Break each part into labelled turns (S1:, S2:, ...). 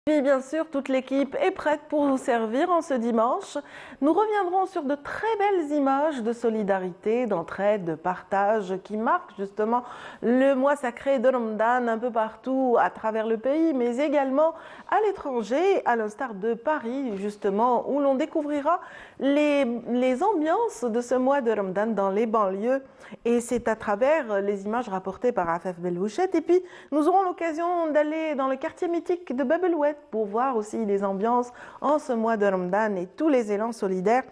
S1: Puis bien sûr, toute l'équipe est prête pour vous servir en ce dimanche. Nous reviendrons sur de très belles images de solidarité, d'entraide, de partage qui marquent justement le mois sacré de Ramadan un peu partout à travers le pays, mais également à l'étranger, à l'instar de Paris justement, où l'on découvrira les ambiances de ce mois de Ramadan dans les banlieues. Et c'est à travers les images rapportées par Afaf Belhouchet. Et puis, nous aurons l'occasion d'aller dans le quartier mythique de Bab el-Oued pour voir aussi les ambiances en ce mois de Ramadan et tous les élans solidaires.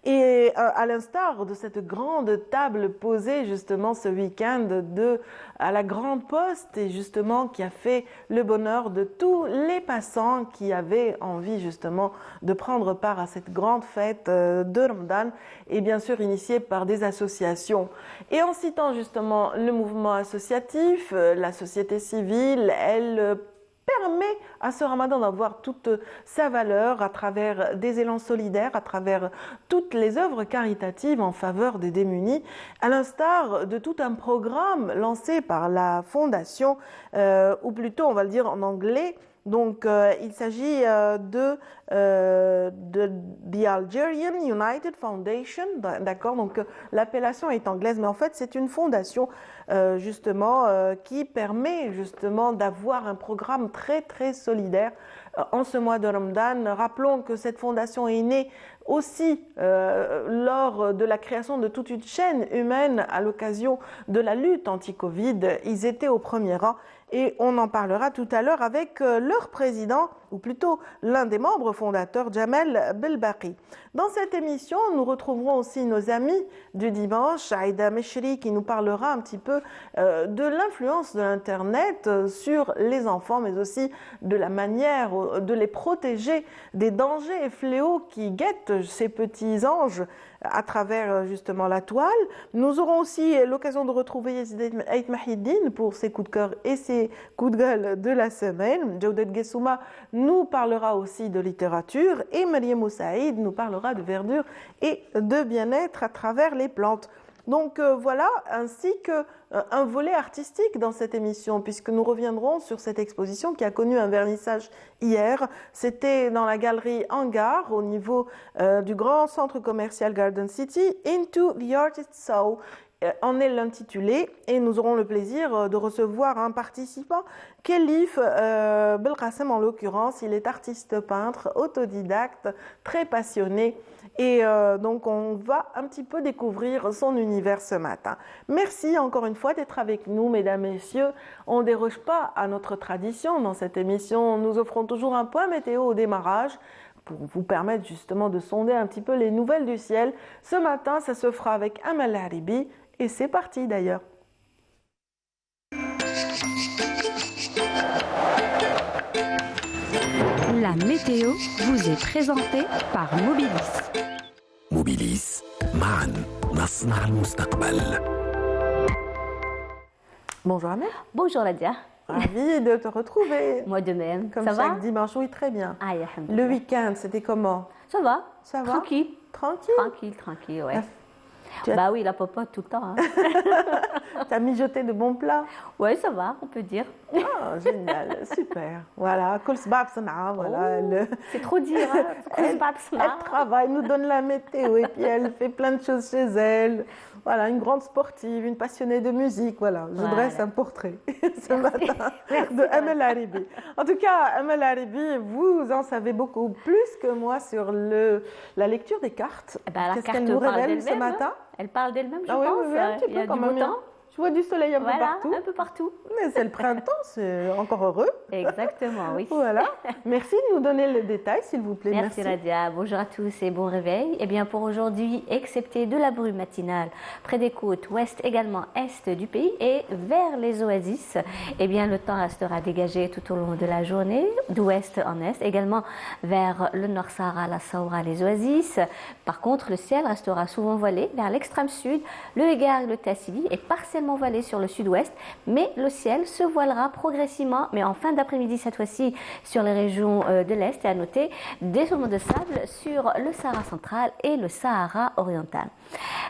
S1: Et à l'instar de cette grande table posée justement ce week-end à la Grande Poste et justement qui a fait le bonheur de tous les passants qui avaient envie justement de prendre part à cette grande fête de Ramadan et bien sûr initiée par des associations. Et en citant justement le mouvement associatif, la société civile, elle permet à ce Ramadan d'avoir toute sa valeur à travers des élans solidaires, à travers toutes les œuvres caritatives en faveur des démunis, à l'instar de tout un programme lancé par la Fondation, ou plutôt on va le dire en anglais. Donc, il s'agit de The Algerian United Foundation, d'accord? Donc, l'appellation est anglaise, mais en fait, c'est une fondation justement qui permet justement d'avoir un programme très très solidaire en ce mois de Ramadan. Rappelons que cette fondation est née aussi lors de la création de toute une chaîne humaine à l'occasion de la lutte anti-Covid. Ils étaient au premier rang et on en parlera tout à l'heure avec leur président, ou plutôt l'un des membres fondateurs, Jamel Belbaki. Dans cette émission, nous retrouverons aussi nos amis du dimanche, Aïda Meshri, qui nous parlera un petit peu de l'influence de l'Internet sur les enfants, mais aussi de la manière de les protéger des dangers et fléaux qui guettent ces petits anges à travers justement la toile. Nous aurons aussi l'occasion de retrouver Yazid Ait Mahiddin pour ses coups de cœur et ses coups de gueule de la semaine. Jawdet Gessouma nous parlera aussi de littérature et Mariam Moussaïd nous parlera de verdure et de bien-être à travers les plantes. Donc voilà, ainsi qu'un volet artistique dans cette émission, puisque nous reviendrons sur cette exposition qui a connu un vernissage hier. C'était dans la galerie Hangar, au niveau du grand centre commercial Garden City, Into the Artist's Soul. En est l'intitulé et nous aurons le plaisir de recevoir un participant, Khelif Belkacem en l'occurrence. Il est artiste peintre, autodidacte, très passionné et donc on va un petit peu découvrir son univers ce matin. Merci encore une fois d'être avec nous, mesdames, messieurs. On ne déroge pas à notre tradition dans cette émission. Nous offrons toujours un point météo au démarrage pour vous permettre justement de sonder un petit peu les nouvelles du ciel. Ce matin, ça se fera avec Amal Haribi. Et c'est parti d'ailleurs.
S2: La météo vous est présentée par Mobilis.
S3: Mobilis, معاً نصنع المستقبل.
S1: Bonjour Amel.
S4: Bonjour Nadia.
S1: Ravie de te retrouver.
S4: Moi de même.
S1: Comme
S4: ça
S1: chaque
S4: va
S1: dimanche, oui, très bien.
S4: Ah,
S1: le week-end, c'était comment?
S4: Ça va.
S1: Ça va?
S4: Tranquille.
S1: Tranquille?
S4: Tranquille, ouais. Bah oui, la popote tout le temps. Hein.
S1: T'as mijoté de bons plats?
S4: Ouais, ça va, on peut dire.
S1: Oh, génial, super. Voilà, voilà.
S4: C'est trop dire. Hein.
S1: Elle travaille, nous donne la météo et puis elle fait plein de choses chez elle. Voilà, une grande sportive, une passionnée de musique. Voilà, je dresse un portrait ce matin de Amel Haribi. En tout cas, Amel Haribi, vous en savez beaucoup plus que moi sur la lecture des cartes.
S4: Qu'est-ce
S1: qu'elle nous révèle ce matin?
S4: Elle parle d'elle-même, je
S1: pense.
S4: Oui,
S1: un petit peu quand même. Je vois du soleil un peu partout.
S4: Un peu partout.
S1: Mais c'est le printemps, c'est encore heureux.
S4: Exactement, oui.
S1: Voilà. Merci de nous donner le détail, s'il vous plaît.
S4: Merci Nadia. Bonjour à tous et bon réveil. Eh bien, pour aujourd'hui, excepté de la brume matinale près des côtes ouest, également est du pays et vers les oasis, eh bien, le temps restera dégagé tout au long de la journée, d'ouest en est, également vers le nord Sahara, la Saoura, les oasis. Par contre, le ciel restera souvent voilé vers l'extrême sud, le Hégard et le Tassili est partiellement voilé sur le sud-ouest, mais le ciel se voilera progressivement, mais en fin d'après-midi cette fois-ci sur les régions de l'Est, et à noter des zones de sable sur le Sahara central et le Sahara oriental.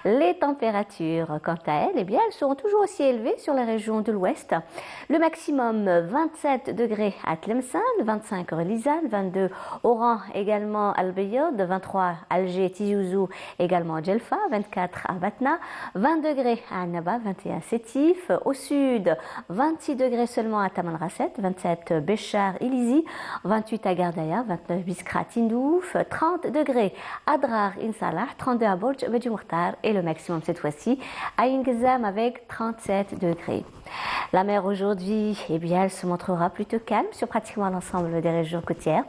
S4: Les températures, quant à elles, eh bien, elles seront toujours aussi élevées sur les régions de l'ouest. Le maximum 27 degrés à Tlemcen, 25 à Lisane, 22 Oran, également Al-Bayad, 23 Alger, Tizi Ouzou, également Djelfa, 24 à Batna, 20 degrés à Annaba, 21 Sétif. Au sud, 26 degrés seulement à Tamanrasset, 27 Béchar, Ilizi, 28 à Gardaya, 29 Biskra, Tindouf, 30 degrés à Drar, Insalah, 32 à Borj, Bedji Mokhtar et le maximum cette fois-ci à Ingezam avec 37 degrés. La mer aujourd'hui, eh bien, elle se montrera plutôt calme sur pratiquement l'ensemble des régions côtières,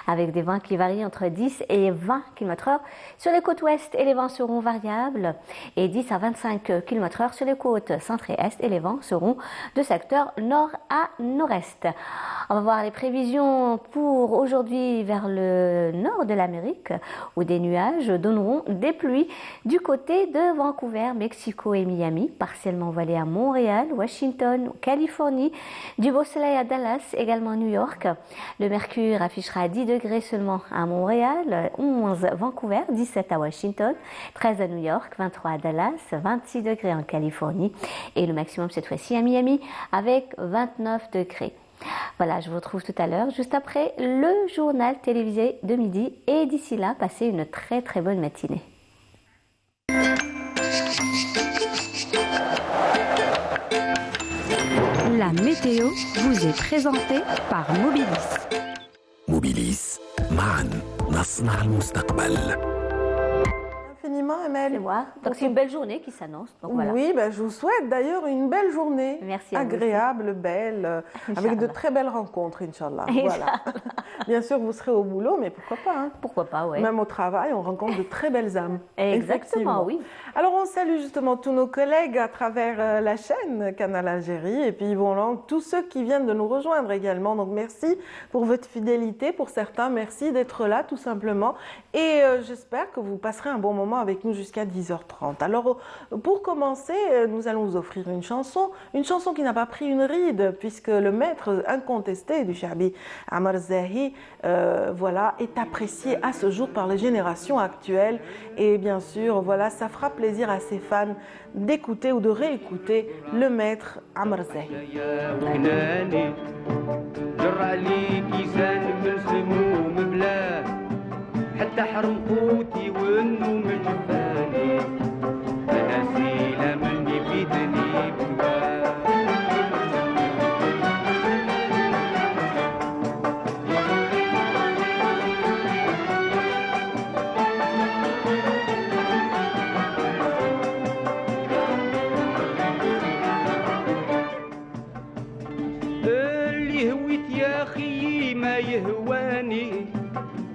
S4: avec des vents qui varient entre 10 et 20 km/h. Sur les côtes ouest, et les vents seront variables, et 10 à 25 km/h sur les côtes centre et est, et les vents seront de secteur nord à nord-est. On va voir les prévisions pour aujourd'hui vers le nord de l'Amérique, où des nuages donneront des pluies du côté de Vancouver, Mexico et Miami, partiellement voilés à Montréal, Washington, Californie, du beau soleil à Dallas, également New York. Le mercure affichera 10 degrés seulement à Montréal, 11 à Vancouver, 17 à Washington, 13 à New York, 23 à Dallas, 26 degrés en Californie et le maximum cette fois-ci à Miami avec 29 degrés. Voilà, je vous retrouve tout à l'heure, juste après le journal télévisé de midi. Et d'ici là, passez une très très bonne matinée.
S2: La météo vous est présentée par Mobilis.
S3: موبيليس معا نصنع المستقبل.
S1: Infiniment, Amel.
S4: C'est moi. Donc c'est une belle journée qui s'annonce. Donc voilà.
S1: Oui, ben, je vous souhaite d'ailleurs une belle journée.
S4: Merci à vous
S1: agréable, belle, avec de très belles rencontres, Inch'Allah. Voilà. Bien sûr, vous serez au boulot, mais pourquoi pas, hein.
S4: Pourquoi pas, oui.
S1: Même au travail, on rencontre de très belles âmes.
S4: Exactement, oui.
S1: Alors, on salue justement tous nos collègues à travers la chaîne Canal Algérie et puis Yvon Lang, tous ceux qui viennent de nous rejoindre également. Donc, merci pour votre fidélité. Pour certains, merci d'être là, tout simplement. Et j'espère que vous passerez un bon moment avec nous jusqu'à 10h30. Alors, pour commencer, nous allons vous offrir une chanson qui n'a pas pris une ride, puisque le maître incontesté du Chabi, Amar Zahi, voilà, est apprécié à ce jour par les générations actuelles. Et bien sûr, voilà, ça fera plaisir à ses fans d'écouter ou de réécouter le maître Amar Zahi.
S5: حتى حرم قوتي والنوم جفاني انا سيلة مني بيدني بواه اللي هويت يا خيي ما يهواني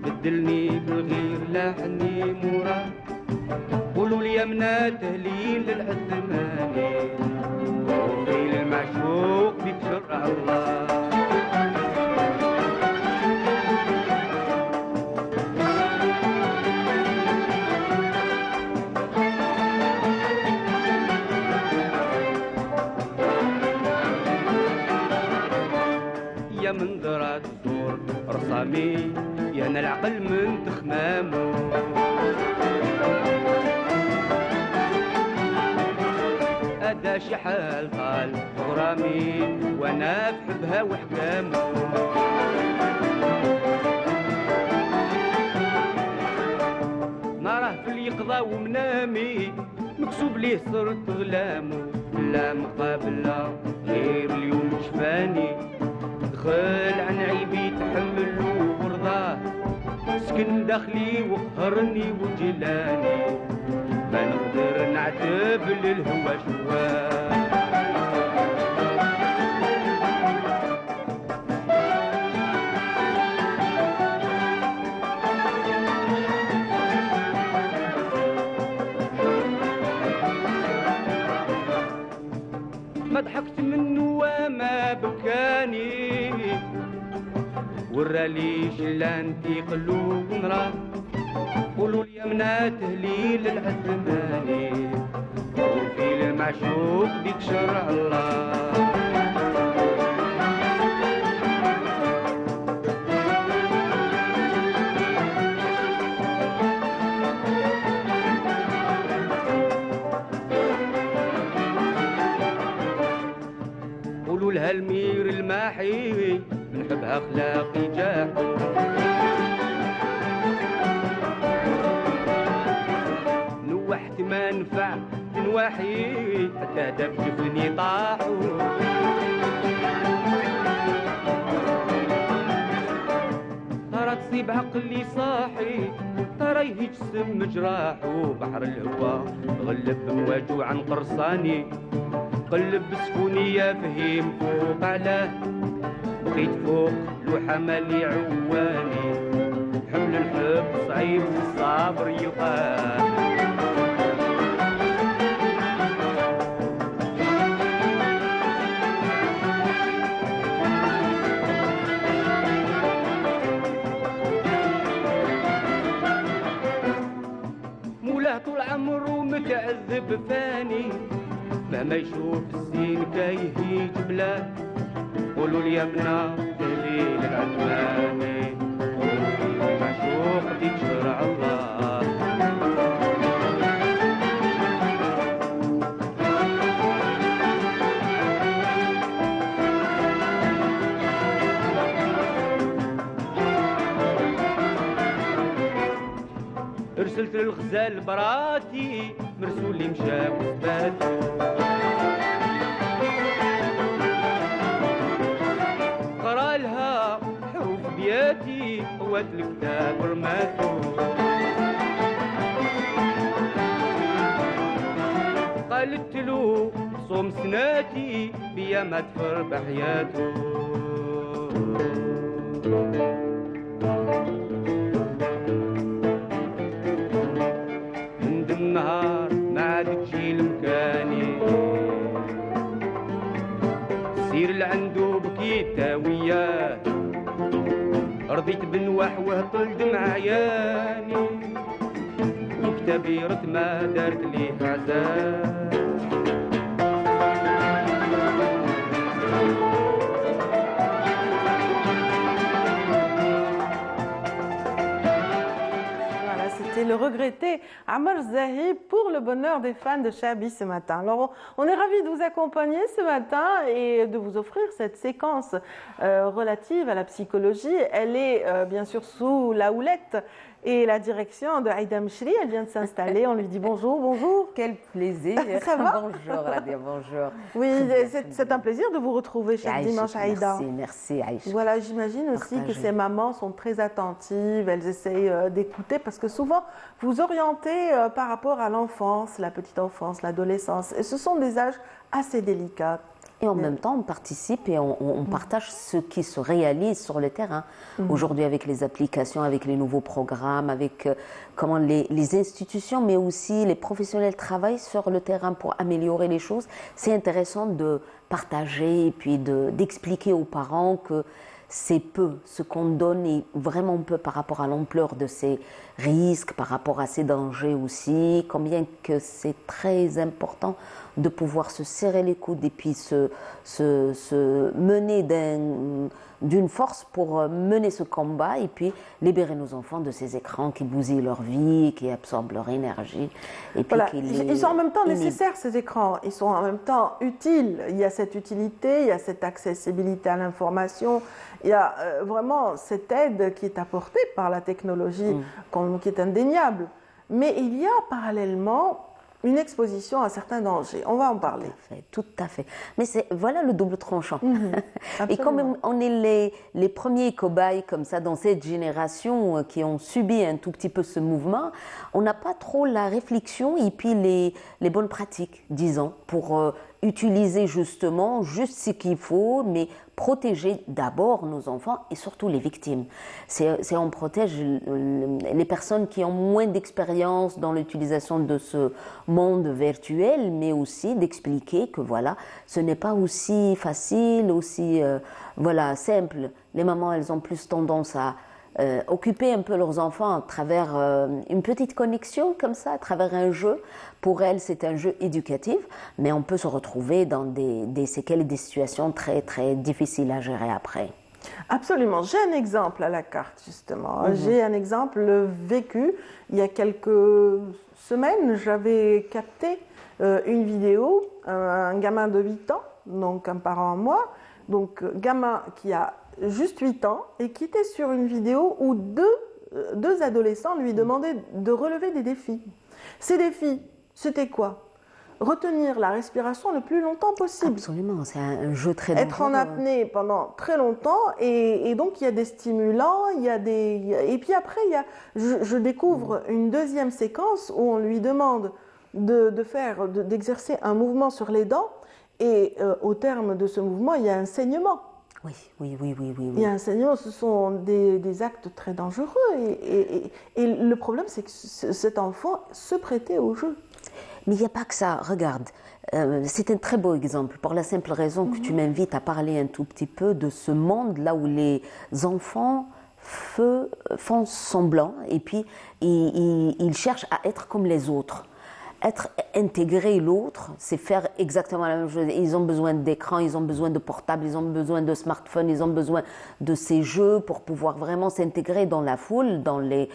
S5: بدلني بالغير لحني مراد قولوا لي يا منى تهليل العثماني وفي المعشوق بك شرع الله يا من درات الزور رصامي يا انا العقل من تخمامو ادا شحال طال غرامي وانا بحبها وحكامو نراه في اليقظة ومنامي مكسوب ليه صرت ظلامو لا مقابلة غير اليوم شفاني دخل عن عيبي تحملو ورضاه سكن داخلي وقهرني وجلاني ما نقدر نعتب للهوى شواه ما ضحكت منه وما بكاني ورالي شلانتي قلوب نراه قولوا لي يا منى تهليل العثماني وفي المعشوق بك شرع الله جراحي بنحبها اخلاقي جاح نوحت ما نفع نواحي حتى دب جفني طاحوا ترى تصيب عقلي صاحي ترى يجسم جراحو بحر الهوى غلب بمواجو عن قرصاني قلب بسكوني يا فهيم فوق علاه بقيت فوق لوحة مالي عواني حمل الحب صعيب الصبر يقال طول عمره متعذب فاني مهما يشوف الزين كايهي جبله قولوا لي يا بنا دليل العدواني معشوق ديك شرع الله رسلت للغزال براتي مرسول لي مشى وثباتو قرا لها حروف بياتي قوات الكتاب رماتو قالت له صوم سناتي بيا ما تفر بحياتو النهار ما عاد تجي لمكاني سير لعندو بكيتا وياه رضيت بنواح وهطل دمع عياني وكتابي رد ما دارت لي عذاب
S1: C'est le regretté Amar Zahi pour le bonheur des fans de Chabi ce matin. Alors, on est ravis de vous accompagner ce matin et de vous offrir cette séquence relative à la psychologie. Elle est bien sûr sous la houlette et la direction de Aïda Mchri. Elle vient de s'installer. On lui dit bonjour, bonjour.
S6: Quel plaisir.
S1: Ça va?
S6: Bonjour, Radia, bonjour.
S1: Oui, c'est un plaisir de vous retrouver chaque dimanche, Aïda.
S6: Merci, Aïcha.
S1: Voilà, j'imagine aussi que ces mamans sont très attentives, elles essayent d'écouter parce que souvent, vous orientez par rapport à l'enfance, la petite enfance, l'adolescence. Et ce sont des âges assez délicats.
S6: Et en même temps, on participe et on partage ce qui se réalise sur le terrain. Aujourd'hui, avec les applications, avec les nouveaux programmes, avec comment les institutions, mais aussi les professionnels travaillent sur le terrain pour améliorer les choses. C'est intéressant de partager et puis d'expliquer aux parents que c'est peu ce qu'on donne et vraiment peu par rapport à l'ampleur de ces risques, par rapport à ces dangers aussi, combien que c'est très important de pouvoir se serrer les coudes et puis se mener d'une force pour mener ce combat et puis libérer nos enfants de ces écrans qui bousillent leur vie, qui absorbent leur énergie. Et puis
S1: voilà. Ils sont en même temps nécessaires, ces écrans. Ils sont en même temps utiles. Il y a cette utilité, il y a cette accessibilité à l'information. Il y a vraiment cette aide qui est apportée par la technologie, qui est indéniable. Mais il y a parallèlement une exposition à certains dangers. On va en parler.
S6: Tout à fait. Mais voilà le double tranchant. Et comme on est les premiers cobayes comme ça dans cette génération qui ont subi un tout petit peu ce mouvement, on n'a pas trop la réflexion et puis les bonnes pratiques, disons, pour utiliser justement juste ce qu'il faut, mais protéger d'abord nos enfants et surtout les victimes. On protège les personnes qui ont moins d'expérience dans l'utilisation de ce monde virtuel, mais aussi d'expliquer que voilà, ce n'est pas aussi facile, aussi simple. Les mamans, elles ont plus tendance à occuper un peu leurs enfants à travers une petite connexion comme ça, à travers un jeu. Pour elles, c'est un jeu éducatif, mais on peut se retrouver dans des séquelles et des situations très, très difficiles à gérer après.
S1: Absolument. J'ai un exemple à la carte, justement. J'ai un exemple vécu. Il y a quelques semaines, j'avais capté une vidéo, un gamin de 8 ans, donc un parent à moi, Donc, gamin qui a juste 8 ans et qui était sur une vidéo où deux adolescents lui demandaient de relever des défis. Ces défis, c'était quoi? Retenir la respiration le plus longtemps possible.
S6: Absolument, c'est un jeu très dangereux.
S1: Être en apnée pendant très longtemps et donc il y a des stimulants, et puis après je découvre une deuxième séquence où on lui demande d'exercer un mouvement sur les dents et au terme de ce mouvement il y a un saignement.
S6: Oui.
S1: Il y a un saignement, ce sont des actes très dangereux et le problème c'est que cet enfant se prêtait au jeu.
S6: Mais il n'y a pas que ça, regarde, c'est un très beau exemple pour la simple raison que tu m'invites à parler un tout petit peu de ce monde là où les enfants font semblant et puis ils cherchent à être comme les autres. Intégrer l'autre, c'est faire exactement la même chose. Ils ont besoin d'écran, ils ont besoin de portables, ils ont besoin de smartphones, ils ont besoin de ces jeux pour pouvoir vraiment s'intégrer dans la foule, dans les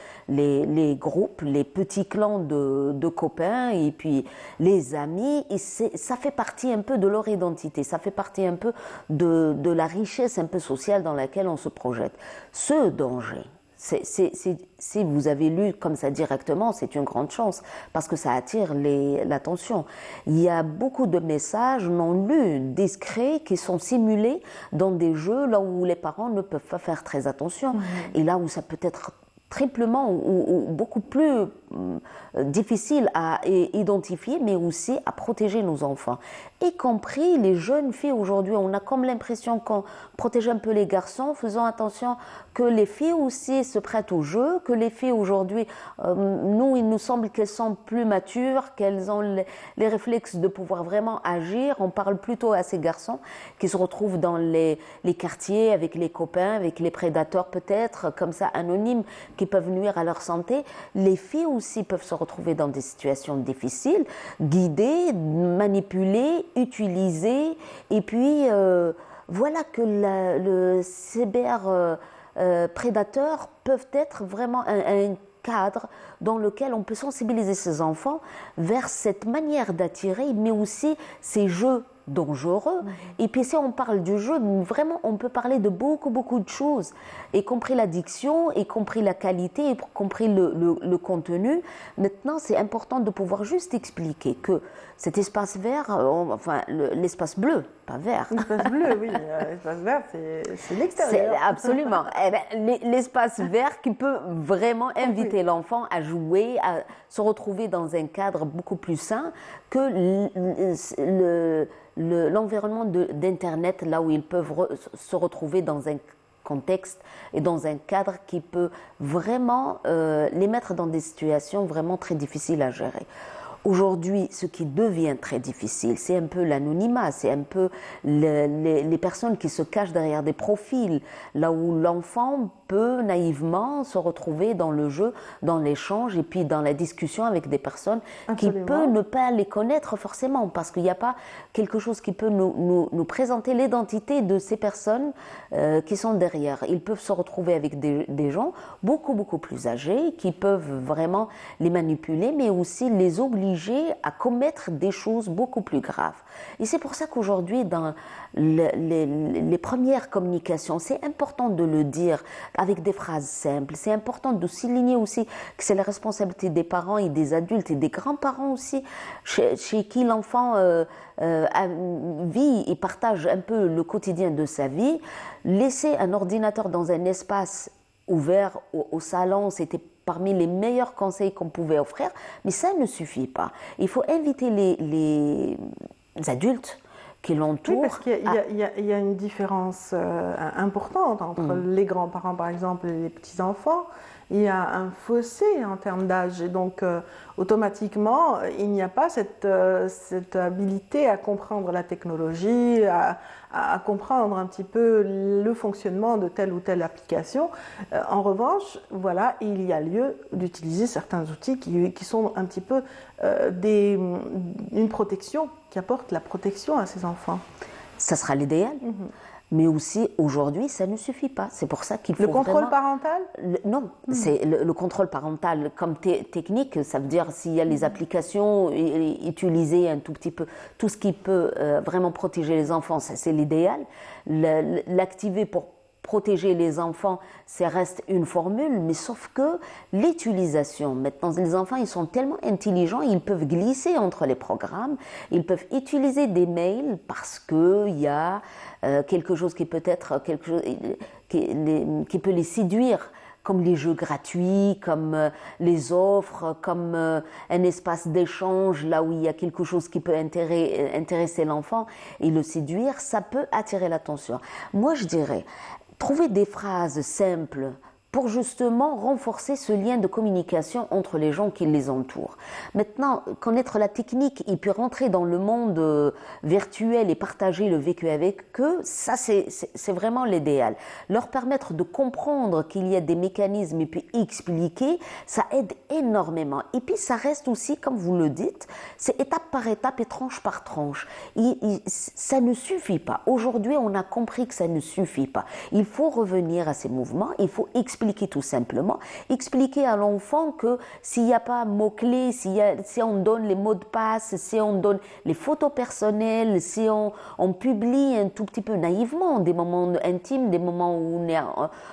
S6: groupes, les petits clans de copains et puis les amis. Et ça fait partie un peu de leur identité, ça fait partie un peu de la richesse un peu sociale dans laquelle on se projette. Ce danger, si vous avez lu comme ça directement, c'est une grande chance parce que ça attire l'attention. Il y a beaucoup de messages non lus, discrets, qui sont simulés dans des jeux là où les parents ne peuvent pas faire très attention et là où ça peut être triplement ou beaucoup plus difficile à identifier, mais aussi à protéger nos enfants. Y compris les jeunes filles aujourd'hui, on a comme l'impression qu'on protège un peu les garçons, faisant attention que les filles aussi se prêtent au jeu, que les filles aujourd'hui, il nous semble qu'elles sont plus matures, qu'elles ont les réflexes de pouvoir vraiment agir. On parle plutôt à ces garçons qui se retrouvent dans les quartiers avec les copains, avec les prédateurs peut-être, comme ça anonymes, qui peuvent nuire à leur santé. Les filles aussi peuvent se retrouver dans des situations difficiles, guidées, manipulées, utilisées. Et puis, voilà que le cyber-prédateurs peuvent être vraiment un cadre dans lequel on peut sensibiliser ces enfants vers cette manière d'attirer, mais aussi ces jeux dangereux. Et puis si on parle du jeu, vraiment on peut parler de beaucoup de choses, y compris l'addiction, y compris la qualité, y compris le contenu. Maintenant c'est important de pouvoir juste expliquer que cet espace vert, l'espace bleu, pas vert.
S1: L'espace bleu, oui, l'espace vert c'est l'extérieur.
S6: Absolument. L'espace vert qui peut vraiment inviter l'enfant à jouer, à se retrouver dans un cadre beaucoup plus sain que l'environnement d'Internet, là où ils peuvent se retrouver dans un contexte et dans un cadre qui peut vraiment les mettre dans des situations vraiment très difficiles à gérer. Aujourd'hui, ce qui devient très difficile, c'est un peu l'anonymat, c'est un peu les personnes qui se cachent derrière des profils, là où l'enfant peut naïvement se retrouver dans le jeu, dans l'échange et puis dans la discussion avec des personnes qui peuvent ne pas les connaître forcément, parce qu'il n'y a pas quelque chose qui peut nous présenter l'identité de ces personnes qui sont derrière. Ils peuvent se retrouver avec des gens beaucoup plus âgés qui peuvent vraiment les manipuler, mais aussi les obliger à commettre des choses beaucoup plus graves. Et c'est pour ça qu'aujourd'hui, dans les premières communications, c'est important de le dire avec des phrases simples. C'est important de souligner aussi que c'est la responsabilité des parents et des adultes et des grands-parents aussi, chez qui l'enfant vit et partage un peu le quotidien de sa vie. Laisser un ordinateur dans un espace ouvert au salon, c'était parmi les meilleurs conseils qu'on pouvait offrir, mais ça ne suffit pas. Il faut inviter les adultes qui l'entourent.
S1: Oui, parce qu'il y a une différence importante entre les grands-parents, par exemple, et les petits-enfants. Il y a un fossé en termes d'âge. Et donc, automatiquement, il n'y a pas cette habilité à comprendre la technologie, à comprendre un petit peu le fonctionnement de telle ou telle application. En revanche, voilà, il y a lieu d'utiliser certains outils qui sont un petit peu une protection, qui apportent la protection à ces enfants.
S6: Ça sera l'idéal. Mais aussi, aujourd'hui, ça ne suffit pas. C'est pour ça qu'il faut
S1: Le contrôle
S6: vraiment...
S1: parental?
S6: Non, c'est le contrôle parental comme technique, ça veut dire s'il y a les applications, utiliser un tout petit peu tout ce qui peut vraiment protéger les enfants, ça c'est l'idéal. L'activer pour protéger les enfants, ça reste une formule, mais sauf que l'utilisation, maintenant les enfants ils sont tellement intelligents, ils peuvent glisser entre les programmes, ils peuvent utiliser des mails parce qu'il y a quelque chose qui peut être quelque chose qui peut les séduire, comme les jeux gratuits, comme les offres, comme un espace d'échange là où il y a quelque chose qui peut intéresser l'enfant et le séduire, ça peut attirer l'attention. Moi je dirais, trouver des phrases simples pour justement renforcer ce lien de communication entre les gens qui les entourent. Maintenant, connaître la technique et puis rentrer dans le monde virtuel et partager le vécu avec eux, ça c'est vraiment l'idéal. Leur permettre de comprendre qu'il y a des mécanismes et puis expliquer, ça aide énormément. Et puis ça reste aussi, comme vous le dites, c'est étape par étape et tranche par tranche. Ça ne suffit pas. Aujourd'hui, on a compris que ça ne suffit pas. Il faut revenir à ces mouvements, il faut expliquer tout simplement, expliquer à l'enfant que s'il n'y a pas mots-clés, si on donne les mots de passe, si on donne les photos personnelles, si on publie un tout petit peu naïvement des moments intimes, des moments où on est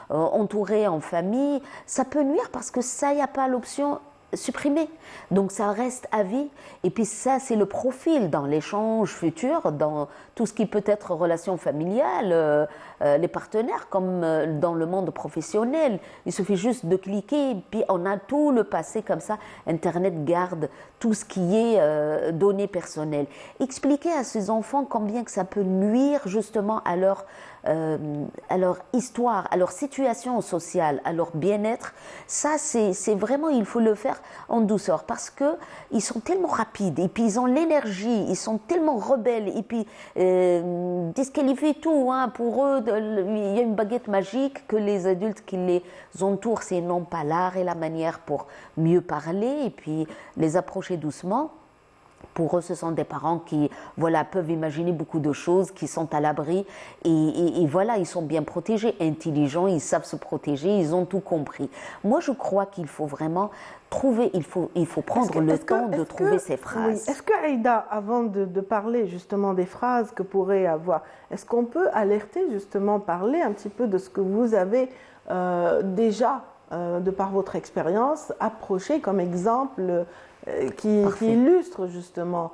S6: entouré en famille, ça peut nuire parce que ça, il n'y a pas l'option supprimé. Donc ça reste à vie. Et puis ça, c'est le profil dans l'échange futur, dans tout ce qui peut être relation familiale, les partenaires, comme dans le monde professionnel. Il suffit juste de cliquer, et puis on a tout le passé comme ça. Internet garde tout ce qui est données personnelles. Expliquer à ces enfants combien que ça peut nuire justement à leur histoire, à leur situation sociale, à leur bien-être, ça c'est vraiment, il faut le faire en douceur parce que ils sont tellement rapides et puis ils ont l'énergie, ils sont tellement rebelles et puis disqualifient tout, hein, pour eux il y a une baguette magique que les adultes qui les entourent, c'est non pas l'art et la manière pour mieux parler et puis les approcher doucement. Pour eux, ce sont des parents qui peuvent imaginer beaucoup de choses, qui sont à l'abri et voilà, ils sont bien protégés, intelligents, ils savent se protéger, ils ont tout compris. Moi, je crois qu'il faut vraiment trouver, il faut prendre le temps de trouver ces phrases.
S1: Oui. Est-ce que Aïda, avant de parler justement des phrases que pourrait avoir, est-ce qu'on peut alerter justement, parler un petit peu de ce que vous avez déjà, de par votre expérience, approché comme exemple qui illustre justement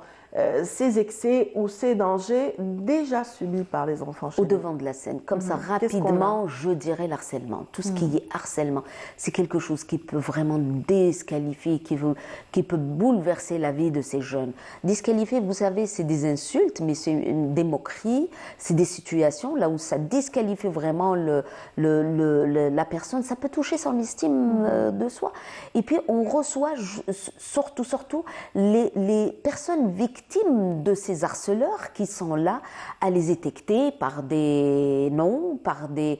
S1: ces excès ou ces dangers déjà subis par les enfants chez
S6: au devant de la scène. Comme ça, rapidement, je dirais l'harcèlement. Tout ce qui est harcèlement, c'est quelque chose qui peut vraiment désqualifier, qui peut bouleverser la vie de ces jeunes. Disqualifier, vous savez, c'est des insultes, mais c'est des moqueries, c'est des situations là où ça disqualifie vraiment la personne. Ça peut toucher son estime de soi. Et puis, on reçoit surtout les personnes victimes de ces harceleurs qui sont là à les étiqueter par des noms, par des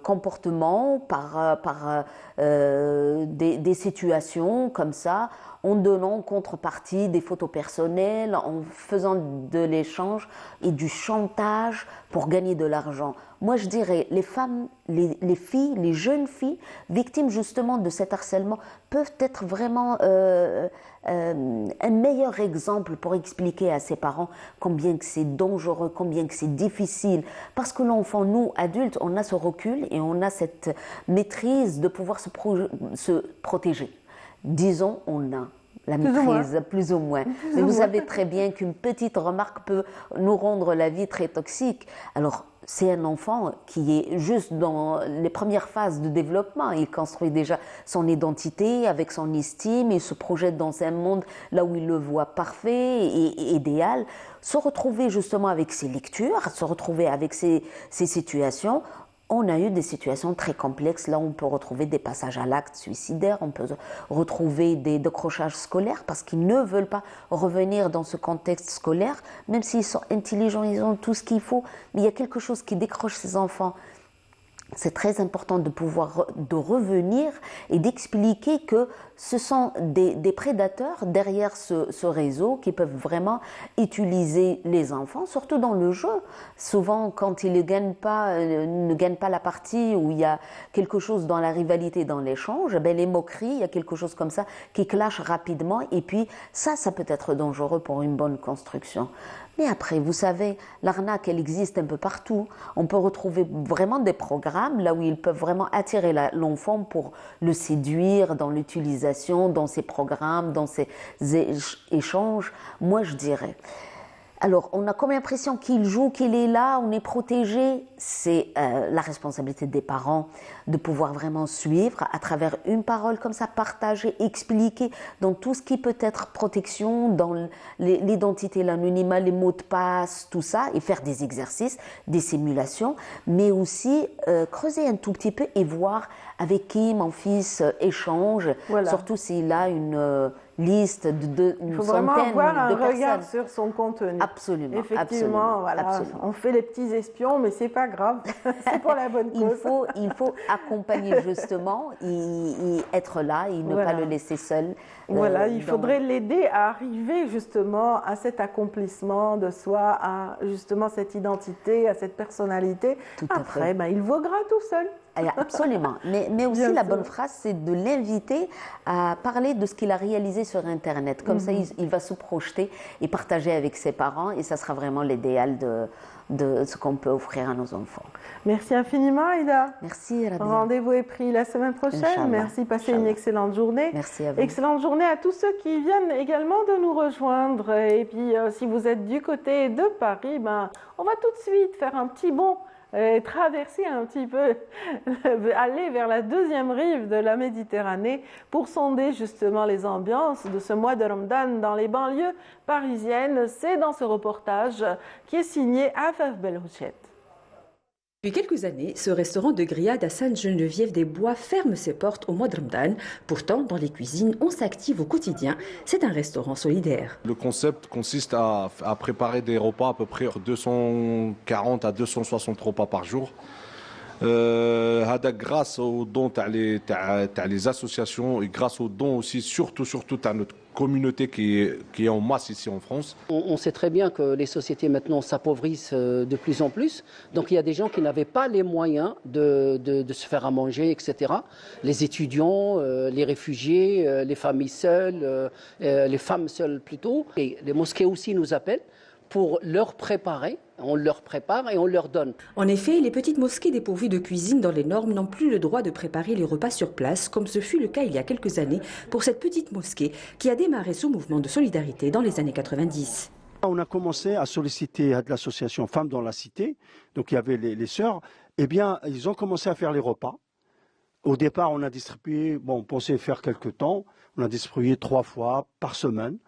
S6: comportements, par des situations comme ça, en donnant en contrepartie des photos personnelles, en faisant de l'échange et du chantage pour gagner de l'argent. Moi, je dirais, les femmes, les filles, les jeunes filles, victimes justement de cet harcèlement, peuvent être vraiment un meilleur exemple pour expliquer à ses parents combien que c'est dangereux, combien que c'est difficile. Parce que l'enfant, nous, adultes, on a ce recul et on a cette maîtrise de pouvoir se protéger. Disons, on a la maîtrise, plus ou moins. Mais vous savez très bien qu'une petite remarque peut nous rendre la vie très toxique. Alors, c'est un enfant qui est juste dans les premières phases de développement. Il construit déjà son identité avec son estime, il se projette dans un monde là où il le voit parfait et idéal. Se retrouver justement avec ses lectures, se retrouver avec ses situations. On a eu des situations très complexes. Là, on peut retrouver des passages à l'acte suicidaire, on peut retrouver des décrochages scolaires parce qu'ils ne veulent pas revenir dans ce contexte scolaire, même s'ils sont intelligents, ils ont tout ce qu'il faut. Mais il y a quelque chose qui décroche ces enfants. c'est très important de pouvoir de revenir et d'expliquer que ce sont des prédateurs derrière ce réseau qui peuvent vraiment utiliser les enfants, surtout dans le jeu. Souvent, quand ils ne gagnent pas la partie où il y a quelque chose dans la rivalité, dans l'échange, ben les moqueries, il y a quelque chose comme ça qui clash rapidement et puis ça peut être dangereux pour une bonne construction. Mais après, vous savez, l'arnaque, elle existe un peu partout. On peut retrouver vraiment des programmes là où ils peuvent vraiment attirer l'enfant pour le séduire dans l'utilisation, dans ces programmes, dans ces échanges. Moi, je dirais. Alors, on a comme l'impression qu'il joue, qu'il est là, on est protégé. C'est la responsabilité des parents de pouvoir vraiment suivre à travers une parole comme ça, partager, expliquer dans tout ce qui peut être protection, dans l'identité, l'anonymat, les mots de passe, tout ça, et faire des exercices, des simulations, mais aussi creuser un tout petit peu et voir avec qui mon fils échange, voilà. Surtout s'il a une liste de une centaine de personnes. Il faut vraiment avoir un regard
S1: sur son contenu.
S6: Absolument.
S1: Effectivement,
S6: absolument,
S1: voilà,
S6: absolument.
S1: On fait les petits espions, mais c'est pas grave, c'est pour la bonne cause.
S6: Il faut accompagner justement, et être là et ne pas le laisser seul.
S1: Voilà, il faudrait l'aider à arriver justement à cet accomplissement de soi, à justement cette identité, à cette personnalité.
S6: Tout
S1: Après, ben, il voguera tout seul.
S6: Absolument. Mais aussi, la bonne phrase, c'est de l'inviter à parler de ce qu'il a réalisé sur Internet. Comme ça, il va se projeter et partager avec ses parents et ça sera vraiment l'idéal de ce qu'on peut offrir à nos enfants.
S1: Merci infiniment, Aïda.
S6: Merci, Rabia.
S1: Rendez-vous est pris la semaine prochaine.
S6: Inch'Allah.
S1: Merci, passez une excellente journée.
S6: Merci à vous.
S1: Excellente journée à tous ceux qui viennent également de nous rejoindre. Et puis, si vous êtes du côté de Paris, ben, on va tout de suite faire un petit bond. Traverser un petit peu, aller vers la deuxième rive de la Méditerranée pour sonder justement les ambiances de ce mois de Ramadan dans les banlieues parisiennes. C'est dans ce reportage qui est signé Afaf Belhouchet.
S7: Depuis quelques années, ce restaurant de grillade à Sainte-Geneviève-des-Bois ferme ses portes au mois de Ramadan. Pourtant, dans les cuisines, on s'active au quotidien. C'est un restaurant solidaire.
S8: Le concept consiste à préparer des repas à peu près 240 à 260 repas par jour. Grâce aux dons les associations et grâce aux dons aussi, surtout à notre communauté qui est en masse ici en France.
S9: On sait très bien que les sociétés maintenant s'appauvrissent de plus en plus. Donc il y a des gens qui n'avaient pas les moyens de se faire à manger, etc. Les étudiants, les réfugiés, les familles seules, les femmes seules plutôt. Et les mosquées aussi nous appellent pour leur préparer. On leur prépare et on leur donne.
S7: En effet, les petites mosquées dépourvues de cuisine dans les normes n'ont plus le droit de préparer les repas sur place, comme ce fut le cas il y a quelques années pour cette petite mosquée qui a démarré ce mouvement de solidarité dans les années 90.
S10: On a commencé à solliciter de l'association Femmes dans la Cité, donc il y avait les sœurs, eh bien ils ont commencé à faire les repas. Au départ, on a distribué, on pensait faire quelques temps, on a distribué 3 fois par semaine.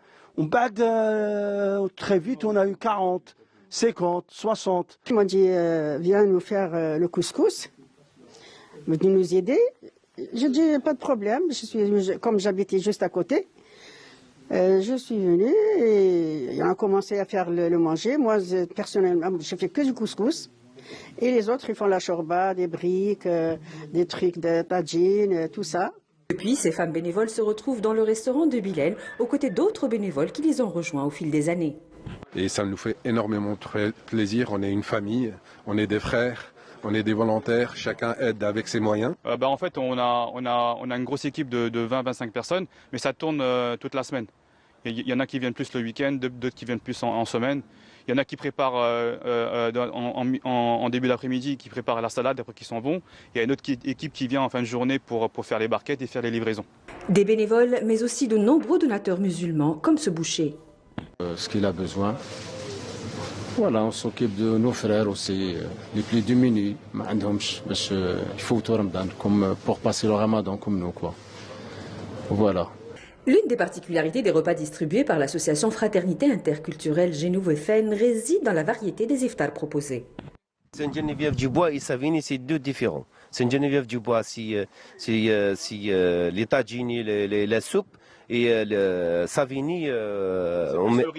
S10: Très vite, on a eu 40. 50, 60.
S11: Ils m'ont dit, viens nous faire le couscous, venez nous aider. J'ai dit, pas de problème, comme j'habitais juste à côté, je suis venue et on a commencé à faire le manger. Moi, personnellement, je fais que du couscous. Et les autres, ils font la chorba, des briques, des trucs de tagine, tout ça.
S7: Depuis, ces femmes bénévoles se retrouvent dans le restaurant de Bilel, aux côtés d'autres bénévoles qui les ont rejoints au fil des années.
S12: Et ça nous fait énormément plaisir. On est une famille, on est des frères, on est des volontaires, chacun aide avec ses moyens.
S13: En fait, on a une grosse équipe de 20-25 personnes, mais ça tourne toute la semaine. Il y en a qui viennent plus le week-end, d'autres qui viennent plus en semaine. Il y en a qui préparent en début d'après-midi, qui préparent la salade, après qui s'en vont. Il y a une autre équipe qui vient en fin de journée pour faire les barquettes et faire les livraisons.
S7: Des bénévoles, mais aussi de nombreux donateurs musulmans, comme ce boucher.
S14: Ce qu'il a besoin. Voilà, on s'occupe de nos frères aussi, les plus démunis. Il faut tout Ramadan, comme pour passer le Ramadan comme nous, quoi. Voilà.
S7: L'une des particularités des repas distribués par l'association Fraternité interculturelle Geneviève réside dans la variété des iftars proposés.
S15: Sainte-Geneviève-du-Bois et Savigny, c'est deux différents. Sainte-Geneviève-du-Bois, c'est les tagines, la soupe. Et le Savigny,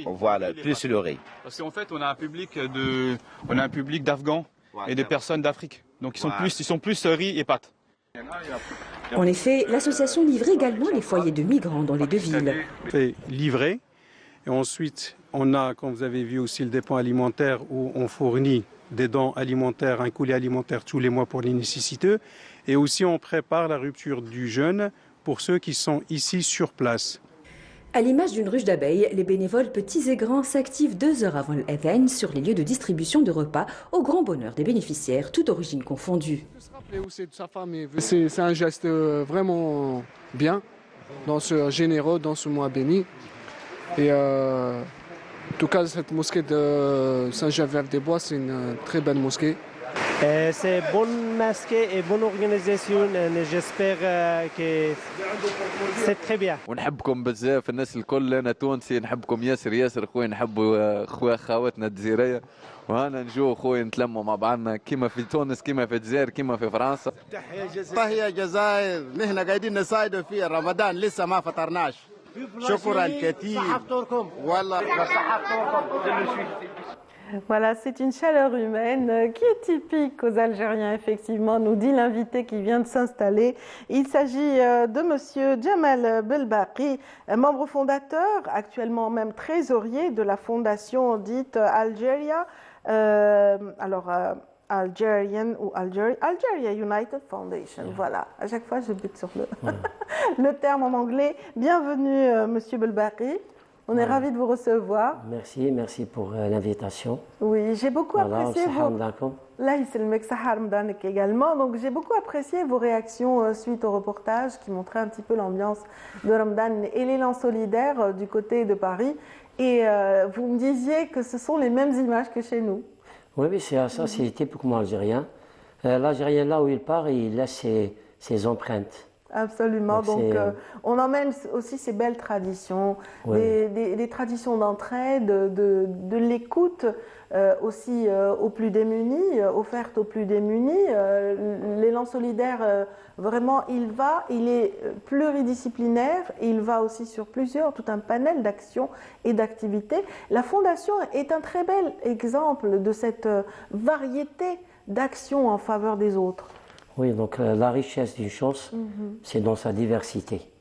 S15: voilà, plus le riz.
S13: Parce qu'en fait, on a un public d'Afghans et de personnes d'Afrique. Donc ils sont plus riz et pâtes.
S7: En effet, l'association livre également les foyers de migrants dans les deux villes.
S16: Fait livrer. Et ensuite, on a, comme vous avez vu aussi, le dépôt alimentaire où on fournit des dons alimentaires, un colis alimentaire tous les mois pour les nécessiteux. Et aussi, on prépare la rupture du jeûne pour ceux qui sont ici sur place.
S7: À l'image d'une ruche d'abeilles, les bénévoles petits et grands s'activent 2 heures avant l'Adhan sur les lieux de distribution de repas au grand bonheur des bénéficiaires, toutes origines confondues.
S17: C'est un geste vraiment bien, généreux dans ce mois béni. Et en tout cas, cette mosquée de Saint-Geneviève-des-Bois, c'est une très belle mosquée.
S18: C'est bonne mosquée et bonne organisation. J'espère que c'est très bien.
S19: ونحبكم بزاف الناس الكل. انا تونسي نحبكم ياسر ياسر خويا، نحبوا خويا خاوتنا الجزائريه، وهنا نجوا خويا نتلموا مع بعضنا كيما في تونس كيما في الجزائر كيما في فرنسا.
S20: تحية جزائر، نحن قاعدين نساعدوا في رمضان لسه ما فطرناش. شكرا كثير والله.
S1: Voilà, c'est une chaleur humaine qui est typique aux Algériens, effectivement, nous dit l'invité qui vient de s'installer. Il s'agit de monsieur Djamal Belbaqi, membre fondateur, actuellement même trésorier de la fondation dite Algeria. Algerian ou Algeria United Foundation. Voilà, à chaque fois je bute sur le terme en anglais. Bienvenue, monsieur Belbaqi. On est ravis de vous recevoir.
S21: Merci pour l'invitation.
S1: Oui, j'ai beaucoup apprécié Là, c'est le mec Sahar Mdanek également. Donc, j'ai beaucoup apprécié vos réactions suite au reportage qui montrait un petit peu l'ambiance de Ramadan et l'élan solidaire du côté de Paris. Et vous me disiez que ce sont les mêmes images que chez nous.
S21: Oui, c'est ça, c'est typiquement algérien. L'Algérien, là où il part, il laisse ses empreintes.
S1: Absolument. Donc, on emmène aussi ces belles traditions, des traditions d'entraide, de l'écoute aussi aux plus démunis, offertes aux plus démunis. L'élan solidaire, vraiment, il est pluridisciplinaire et il va aussi sur tout un panel d'actions et d'activités. La Fondation est un très bel exemple de cette variété d'actions en faveur des autres.
S21: Oui, donc la richesse d'une chose, c'est dans sa diversité.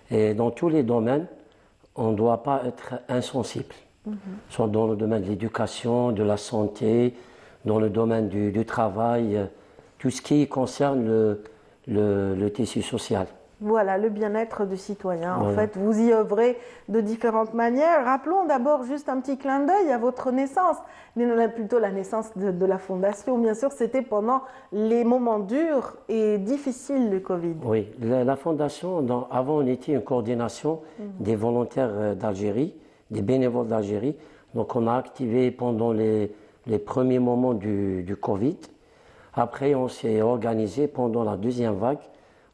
S21: Et dans tous les domaines, on ne doit pas être insensible. Soit dans le domaine de l'éducation, de la santé, dans le domaine du travail, tout ce qui concerne le tissu social.
S1: Voilà, le bien-être du citoyen. En fait, vous y œuvrez de différentes manières. Rappelons d'abord juste un petit clin d'œil à votre naissance, plutôt la naissance de la Fondation. Bien sûr, c'était pendant les moments durs et difficiles du Covid.
S21: Oui, la Fondation, avant, on était une coordination des volontaires d'Algérie, des bénévoles d'Algérie. Donc, on a activé pendant les premiers moments du Covid. Après, on s'est organisé pendant la deuxième vague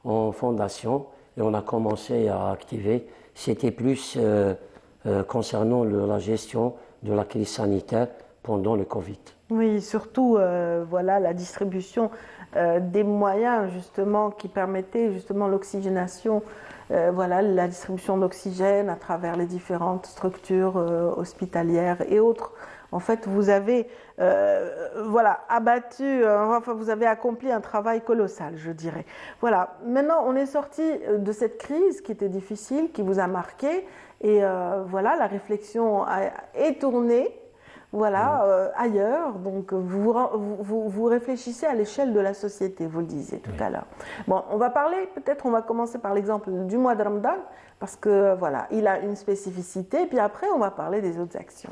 S21: en fondation et on a commencé à activer. C'était plus concernant la gestion de la crise sanitaire pendant le Covid.
S1: Oui, surtout voilà, la distribution des moyens justement qui permettaient justement l'oxygénation, voilà, la distribution d'oxygène à travers les différentes structures hospitalières et autres. En fait, vous avez voilà, vous avez accompli un travail colossal, je dirais. Voilà, maintenant on est sorti de cette crise qui était difficile, qui vous a marqué, et voilà, la réflexion est tournée, voilà, ailleurs. Donc vous réfléchissez à l'échelle de la société, vous le disiez tout à l'heure. Bon, on va commencer par l'exemple du mois de Ramadan, parce que voilà, il a une spécificité, puis après on va parler des autres actions.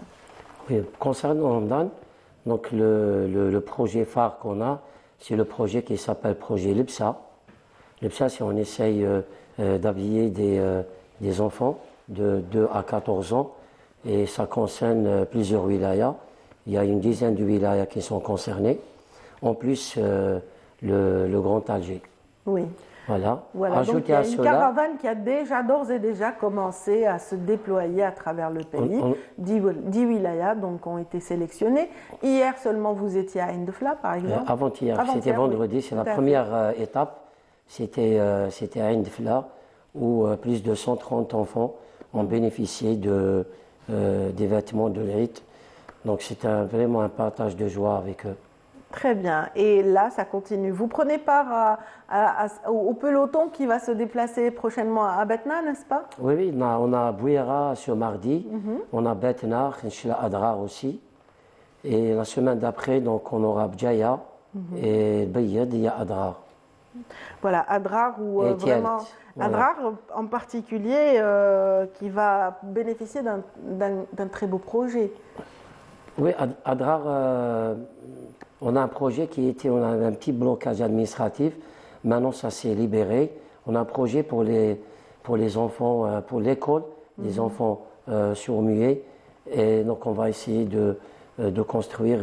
S21: Oui, concernant Ramadan, donc le projet phare qu'on a, c'est le projet qui s'appelle projet LIPSA. LIPSA, c'est on essaye d'habiller des enfants de 2 à 14 ans et ça concerne plusieurs wilayas. Il y a une dizaine de wilayas qui sont concernés, en plus le Grand Alger.
S1: Oui.
S21: Voilà.
S1: Donc il y a une caravane qui a d'ores et déjà commencé à se déployer à travers le pays. 10 wilayas donc, ont été sélectionnés. Hier seulement, vous étiez à Indefla, par exemple.
S21: Avant-hier, c'était vendredi. C'est la première étape. C'était à Indefla, où plus de 130 enfants ont bénéficié des vêtements de l'Eid. Donc c'était vraiment un partage de joie avec eux.
S1: Très bien. Et là, ça continue. Vous prenez part au peloton qui va se déplacer prochainement à Batna, n'est-ce pas?
S21: Oui, oui, on a Bouira ce mardi, on a Batna, Inch'Allah Adrar aussi. Et la semaine d'après, donc, on aura Bjaya et Bayed et Adrar.
S1: Voilà, Adrar ou vraiment Adrar en particulier qui va bénéficier d'un très beau projet.
S21: Oui, Adrar, on a un projet on a un petit blocage administratif. Maintenant, ça s'est libéré. On a un projet pour les enfants, pour l'école, des enfants sourds-muets. Et donc, on va essayer de construire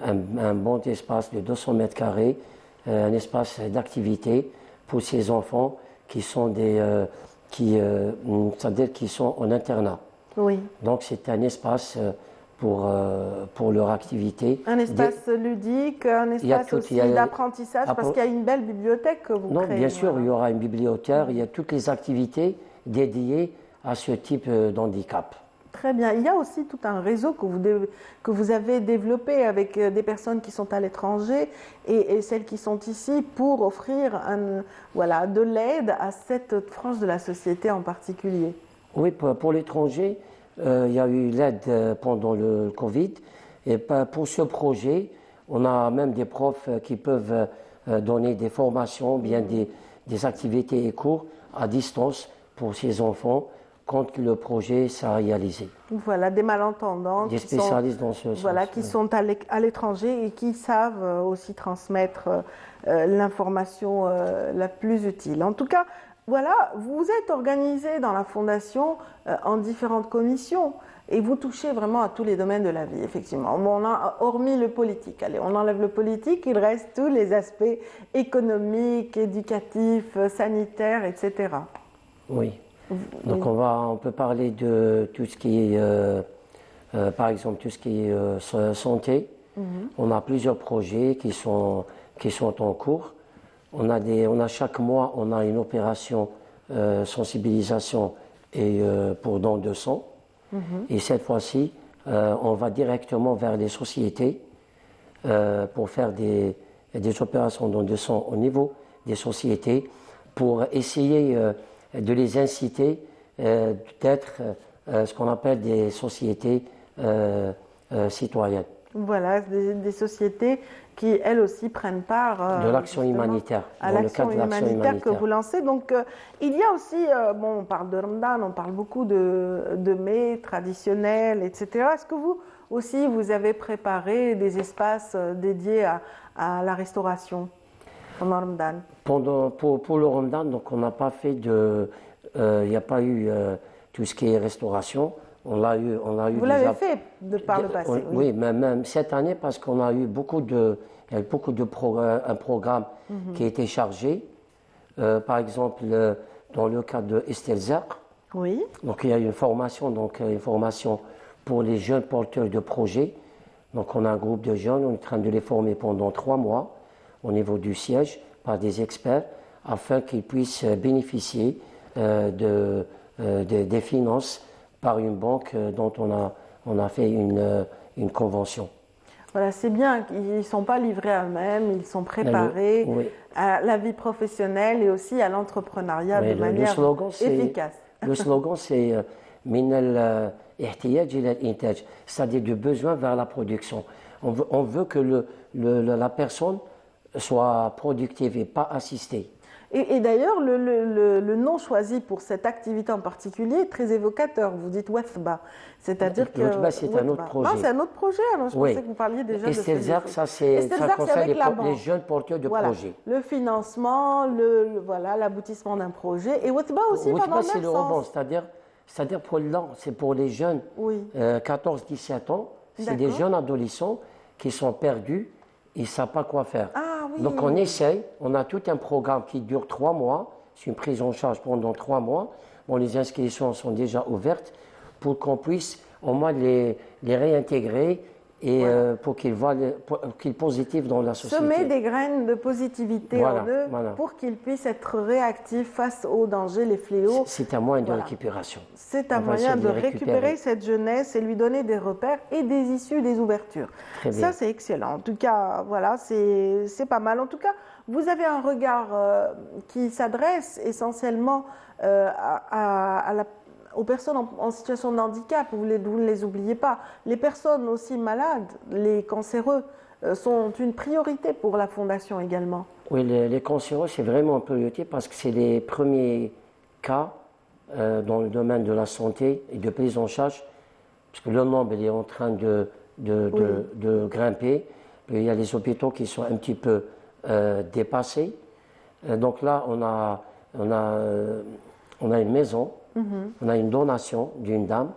S21: un bon espace de 200 mètres carrés, un espace d'activité pour ces enfants qui sont c'est-à-dire qui sont en internat.
S1: Oui.
S21: Donc, c'est un espace pour leur activité.
S1: Un espace ludique, un espace aussi d'apprentissage, parce qu'il y a une belle bibliothèque que vous créez.
S21: Non, bien sûr, il y aura une bibliothécaire, il y a toutes les activités dédiées à ce type d'handicap.
S1: Très bien. Il y a aussi tout un réseau que vous avez développé avec des personnes qui sont à l'étranger et celles qui sont ici pour offrir de l'aide à cette frange de la société en particulier.
S21: Oui, pour l'étranger, il y a eu l'aide pendant le Covid. Et pour ce projet, on a même des profs qui peuvent donner des formations, bien des activités et cours à distance pour ces enfants quand le projet sera réalisé.
S1: Voilà, des malentendants
S21: des spécialistes dans ce sens.
S1: Voilà, qui sont à l'étranger et qui savent aussi transmettre l'information la plus utile. En tout cas, voilà, vous êtes organisé dans la Fondation en différentes commissions et vous touchez vraiment à tous les domaines de la vie, effectivement. Hormis le politique, allez, on enlève le politique, il reste tous les aspects économiques, éducatifs, sanitaires, etc.
S21: Oui. Donc on peut parler de tout ce qui est, par exemple, tout ce qui est santé. On a plusieurs projets qui sont en cours. On a chaque mois, on a une opération sensibilisation et pour don de sang. Et cette fois-ci, on va directement vers les sociétés pour faire des opérations don de sang au niveau des sociétés pour essayer de les inciter d'être ce qu'on appelle des sociétés citoyennes.
S1: Voilà, des sociétés qui, elles aussi, prennent part
S21: de l'action humanitaire,
S1: à l'action humanitaire que vous lancez. Donc, il y a aussi, on parle de Ramadan, on parle beaucoup de mets traditionnels, etc. Est-ce que vous aussi, vous avez préparé des espaces dédiés à la restauration pendant Ramadan?
S21: Pour le Ramadan, donc on n'a pas fait il n'y a pas eu tout ce qui est restauration. Vous
S1: l'avez fait par le passé.
S21: Oui, mais même cette année, parce qu'on a eu il y a eu beaucoup de programmes qui a été chargé. Par exemple, dans le cadre de Estelzaq.
S1: Oui.
S21: Donc il y a eu une formation pour les jeunes porteurs de projets. Donc on a un groupe de jeunes, on est en train de les former pendant 3 mois au niveau du siège par des experts afin qu'ils puissent bénéficier des finances par une banque dont on a fait une convention.
S1: Voilà, c'est bien, ils ne sont pas livrés à eux-mêmes, ils sont préparés à la vie professionnelle et aussi à l'entrepreneuriat de manière efficace.
S21: Le slogan, c'est « Min al-ihtiyaj ila al-intaj », c'est-à-dire du besoin vers la production. On veut que la personne soit productive et pas assistée.
S1: Et d'ailleurs, le nom choisi pour cette activité en particulier est très évocateur. Vous dites Wathba, c'est-à-dire que...
S21: Wathba, c'est un autre projet.
S1: Non, c'est un autre projet. Alors, je pensais que vous parliez déjà de...
S21: Estelzaq, ça concerne les jeunes porteurs de projets.
S1: Le financement, l'aboutissement d'un projet. Et Wathba aussi,
S21: Wathba,
S1: dans le même
S21: c'est le rebond, c'est-à-dire pour les jeunes 14-17 ans, c'est des jeunes adolescents qui sont perdus, ils ne savent pas quoi faire. Donc on essaye, on a tout un programme qui dure 3 mois, c'est une prise en charge pendant 3 mois. Les inscriptions sont déjà ouvertes pour qu'on puisse au moins les réintégrer et pour qu'ils positifs dans la société.
S1: Semer des graines de positivité
S21: Voilà,
S1: en eux
S21: voilà.
S1: pour qu'ils puissent être réactifs face aux dangers, les fléaux.
S21: C'est un moyen de
S1: Voilà.
S21: récupération.
S1: C'est un
S21: On va essayer
S1: moyen de
S21: les
S1: récupérer cette jeunesse et lui donner des repères et des issues, des ouvertures.
S21: Très bien.
S1: Ça, c'est excellent. En tout cas, voilà, c'est pas mal. En tout cas, vous avez un regard qui s'adresse essentiellement aux personnes en situation de handicap. Vous ne les oubliez pas. Les personnes aussi malades, les cancéreux, sont une priorité pour la Fondation également.
S21: Oui, les cancéreux, c'est vraiment une priorité parce que c'est les premiers cas dans le domaine de la santé et de prise en charge, parce que le nombre il est en train de grimper. Il y a les hôpitaux qui sont un petit peu dépassés. Donc là, on a une maison, on a une donation d'une dame,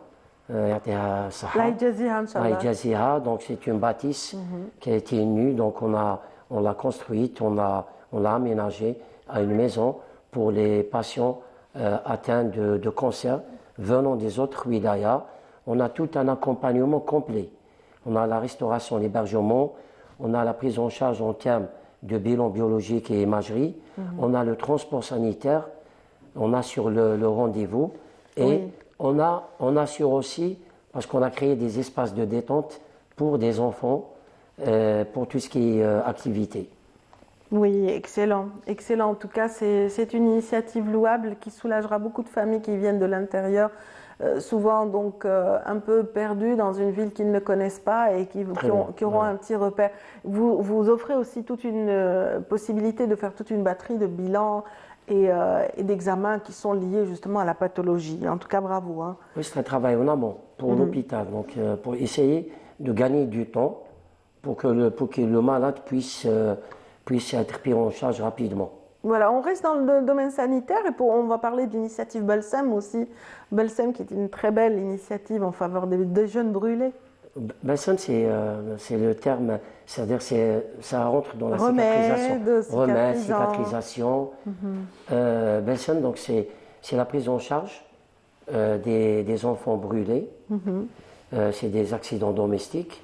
S21: Laïjaziha, donc c'est une bâtisse qui a été nue, donc on l'a construite, on l'a aménagée à une maison pour les patients atteints de cancer venant des autres wilayas. On a tout un accompagnement complet. On a la restauration, l'hébergement, on a la prise en charge en termes de bilan biologique et imagerie, on a le transport sanitaire, on assure le rendez-vous et on assure aussi, parce qu'on a créé des espaces de détente pour des enfants, pour tout ce qui est activité.
S1: Oui, excellent. Excellent. En tout cas, c'est une initiative louable qui soulagera beaucoup de familles qui viennent de l'intérieur, souvent donc un peu perdues dans une ville qu'ils ne connaissent pas et qui auront un petit repère. Vous offrez aussi toute une possibilité de faire toute une batterie de bilans et d'examens qui sont liés justement à la pathologie. En tout cas, bravo. Hein.
S21: Oui, c'est un travail en amont pour l'hôpital, donc pour essayer de gagner du temps pour que le malade puisse être pris en charge rapidement.
S1: Voilà, on reste dans le domaine sanitaire et on va parler de l'initiative Balsam aussi. Balsam qui est une très belle initiative en faveur des jeunes brûlés.
S21: Balsam, c'est le terme, c'est-à-dire ça rentre dans la cicatrisation. Remède, cicatrisation. Balsam, donc c'est la prise en charge des enfants brûlés. C'est des accidents domestiques.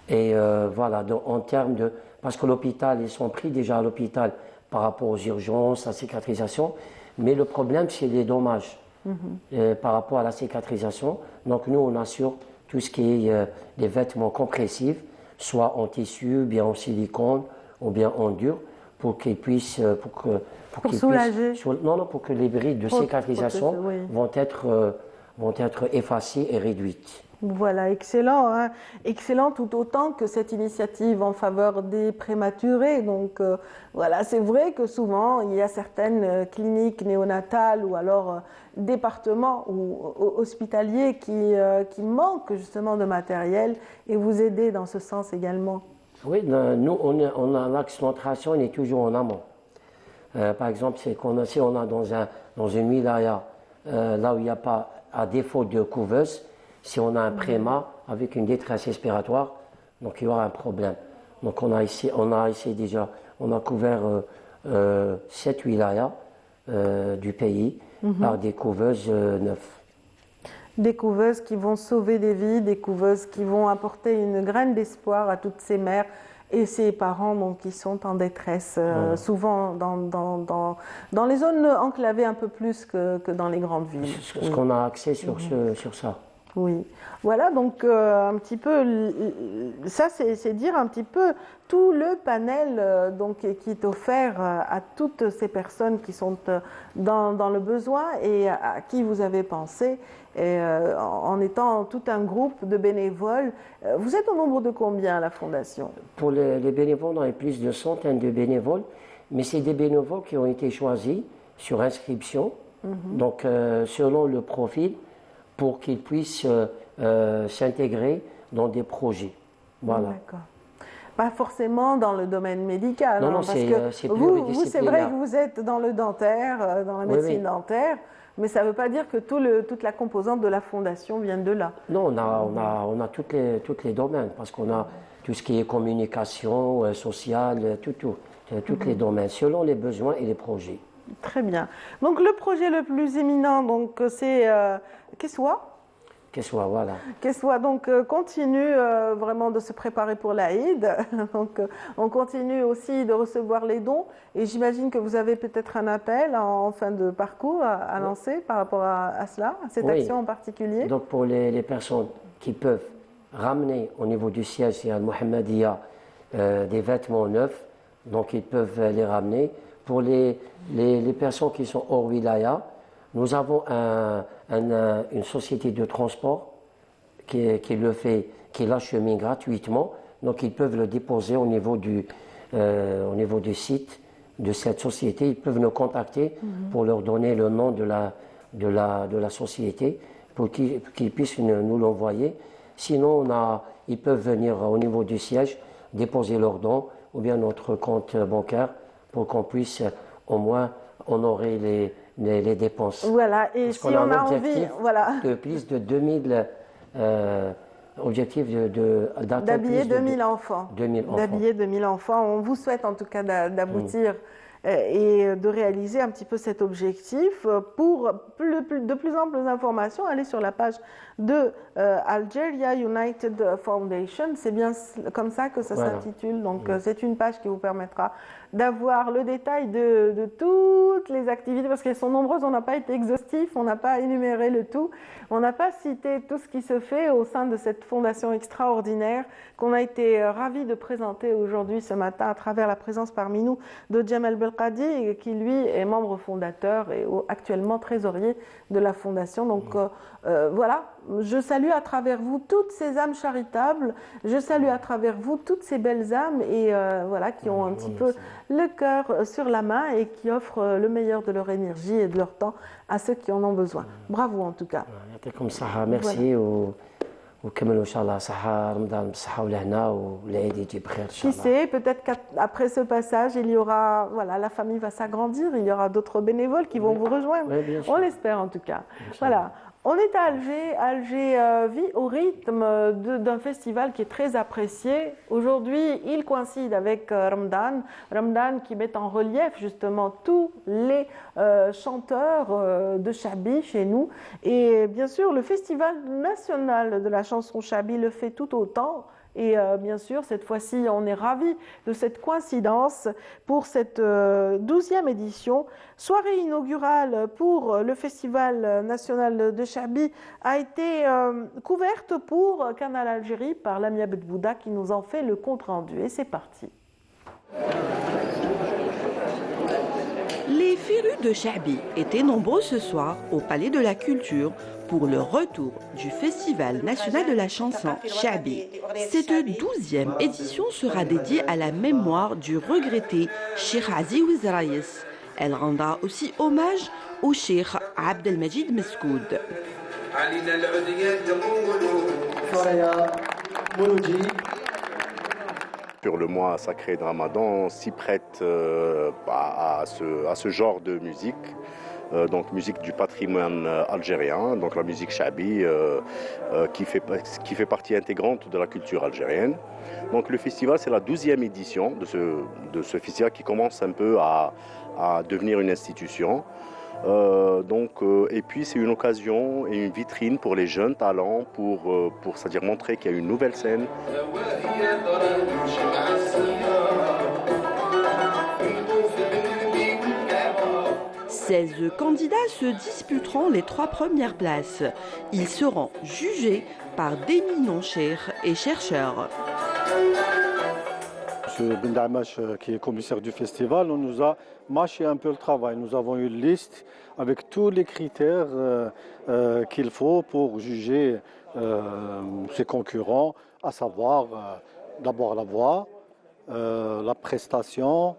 S21: Et voilà, en termes de... Parce que l'hôpital, ils sont pris déjà à l'hôpital par rapport aux urgences, à la cicatrisation. Mais le problème, c'est les dommages par rapport à la cicatrisation. Donc nous, on assure tout ce qui est des vêtements compressifs, soit en tissu, bien en silicone ou bien en dur, pour qu'ils puissent...
S1: Pour soulager.
S21: Pour que les brides de cicatrisation vont être effacées et réduites.
S1: Voilà, excellent. Hein. Excellent tout autant que cette initiative en faveur des prématurés. Donc voilà, c'est vrai que souvent, il y a certaines cliniques néonatales ou alors départements ou hospitaliers qui manquent justement de matériel et vous aidez dans ce sens également.
S21: Oui, nous, on a l'accentration, on est toujours en amont. Par exemple, si on a dans une wilaya, là où il n'y a pas, à défaut de couveuse, si on a un préma avec une détresse respiratoire, donc il y aura un problème. Donc on a ici déjà, on a couvert 7 wilayas du pays par des couveuses neuves.
S1: Des couveuses qui vont sauver des vies, des couveuses qui vont apporter une graine d'espoir à toutes ces mères et ces parents donc, qui sont en détresse, souvent dans les zones enclavées un peu plus que dans les grandes villes.
S21: Parce qu'on a accès sur ça.
S1: Oui, voilà donc un petit peu, ça c'est dire un petit peu tout le panel donc, qui est offert à toutes ces personnes qui sont dans le besoin et à qui vous avez pensé et, en étant tout un groupe de bénévoles. Vous êtes au nombre de combien à la Fondation?
S21: Pour les bénévoles, on a plus de centaines de bénévoles, mais c'est des bénévoles qui ont été choisis sur inscription, donc selon le profil, pour qu'ils puissent s'intégrer dans des projets. Voilà.
S1: D'accord. Pas forcément dans le domaine médical.
S21: Non,
S1: parce que vous, c'est vrai que vous êtes dans le dentaire, dans la médecine dentaire, mais ça ne veut pas dire que toute la composante de la Fondation vient de là.
S21: Non, on a toutes les domaines, parce qu'on a tout ce qui est communication, sociale, tous les domaines, selon les besoins et les projets.
S1: Très bien. Donc le projet le plus éminent, donc c'est Keswa.
S21: Kessoua, voilà.
S1: Kessoua donc continue vraiment de se préparer pour l'Aïd. Donc on continue aussi de recevoir les dons. Et j'imagine que vous avez peut-être un appel en fin de parcours à lancer par rapport à cela, à cette action en particulier.
S21: Donc pour les personnes qui peuvent ramener au niveau du siège, c'est à Mohammedia, des vêtements neufs, donc ils peuvent les ramener. Pour les personnes qui sont hors wilaya, nous avons une société de transport qui l'achemine gratuitement, donc ils peuvent le déposer au niveau du site de cette société. Ils peuvent nous contacter pour leur donner le nom de la société pour qu'ils puissent nous l'envoyer. Sinon, ils peuvent venir au niveau du siège, déposer leurs dons ou bien notre compte bancaire pour qu'on puisse au moins honorer les dépenses.
S1: Voilà, et si on a envie, voilà.
S21: De plus de 2000 objectif
S1: d'habiller 2000 enfants.
S21: 2000 enfants.
S1: D'habiller 2000 enfants. On vous souhaite en tout cas d'aboutir et de réaliser un petit peu cet objectif. Pour de plus amples informations, allez sur la page de Algeria United Foundation. C'est bien comme ça que ça s'intitule. Donc c'est une page qui vous permettra d'avoir le détail de toutes les activités, parce qu'elles sont nombreuses, on n'a pas été exhaustif, on n'a pas énuméré le tout, on n'a pas cité tout ce qui se fait au sein de cette fondation extraordinaire qu'on a été ravis de présenter aujourd'hui ce matin à travers la présence parmi nous de Djemal Belkadi, qui lui est membre fondateur et actuellement trésorier de la fondation. Donc voilà, je salue à travers vous toutes ces âmes charitables, je salue à travers vous toutes ces belles âmes et voilà, qui ont un petit peu le cœur sur la main et qui offrent le meilleur de leur énergie et de leur temps à ceux qui en ont besoin. Bravo en tout cas.
S21: Comme ça, merci.
S1: Qui sait, peut-être qu'après ce passage, il y aura, voilà, la famille va s'agrandir, il y aura d'autres bénévoles qui vont vous rejoindre. On l'espère en tout cas. Voilà. On est à Alger. Alger vit au rythme d'un festival qui est très apprécié. Aujourd'hui, il coïncide avec Ramadan. Ramadan qui met en relief justement tous les chanteurs de Chabi chez nous. Et bien sûr, le Festival national de la chanson Chabi le fait tout autant. Et bien sûr, cette fois-ci, on est ravis de cette coïncidence pour cette 12e édition. Soirée inaugurale pour le Festival national de Chabi a été couverte pour Canal Algérie par Lamia Bedbouda qui nous en fait le compte-rendu. Et c'est parti.
S2: Les férus de Chabi étaient nombreux ce soir au Palais de la Culture pour le retour du Festival national de la chanson Chabi. Cette 12e édition sera dédiée à la mémoire du regretté Cheikh Aziz Raïs. Elle rendra aussi hommage au Cheikh Abdelmajid Meskoud.
S22: Sur le mois sacré de Ramadan, s'y prête à ce genre de musique. Donc musique du patrimoine algérien, donc la musique Chabi qui fait partie intégrante de la culture algérienne. Donc le festival, c'est la 12e édition de ce festival qui commence un peu à devenir une institution. Et puis c'est une occasion et une vitrine pour les jeunes talents pour c'est-à-dire montrer qu'il y a une nouvelle scène.
S2: 16 candidats se disputeront les 3 premières places. Ils seront jugés par d'éminents cheikhs et chercheurs.
S10: M. Bendamash, qui est commissaire du festival, on nous a mâché un peu le travail. Nous avons une liste avec tous les critères qu'il faut pour juger ses concurrents, à savoir d'abord la voix, la prestation,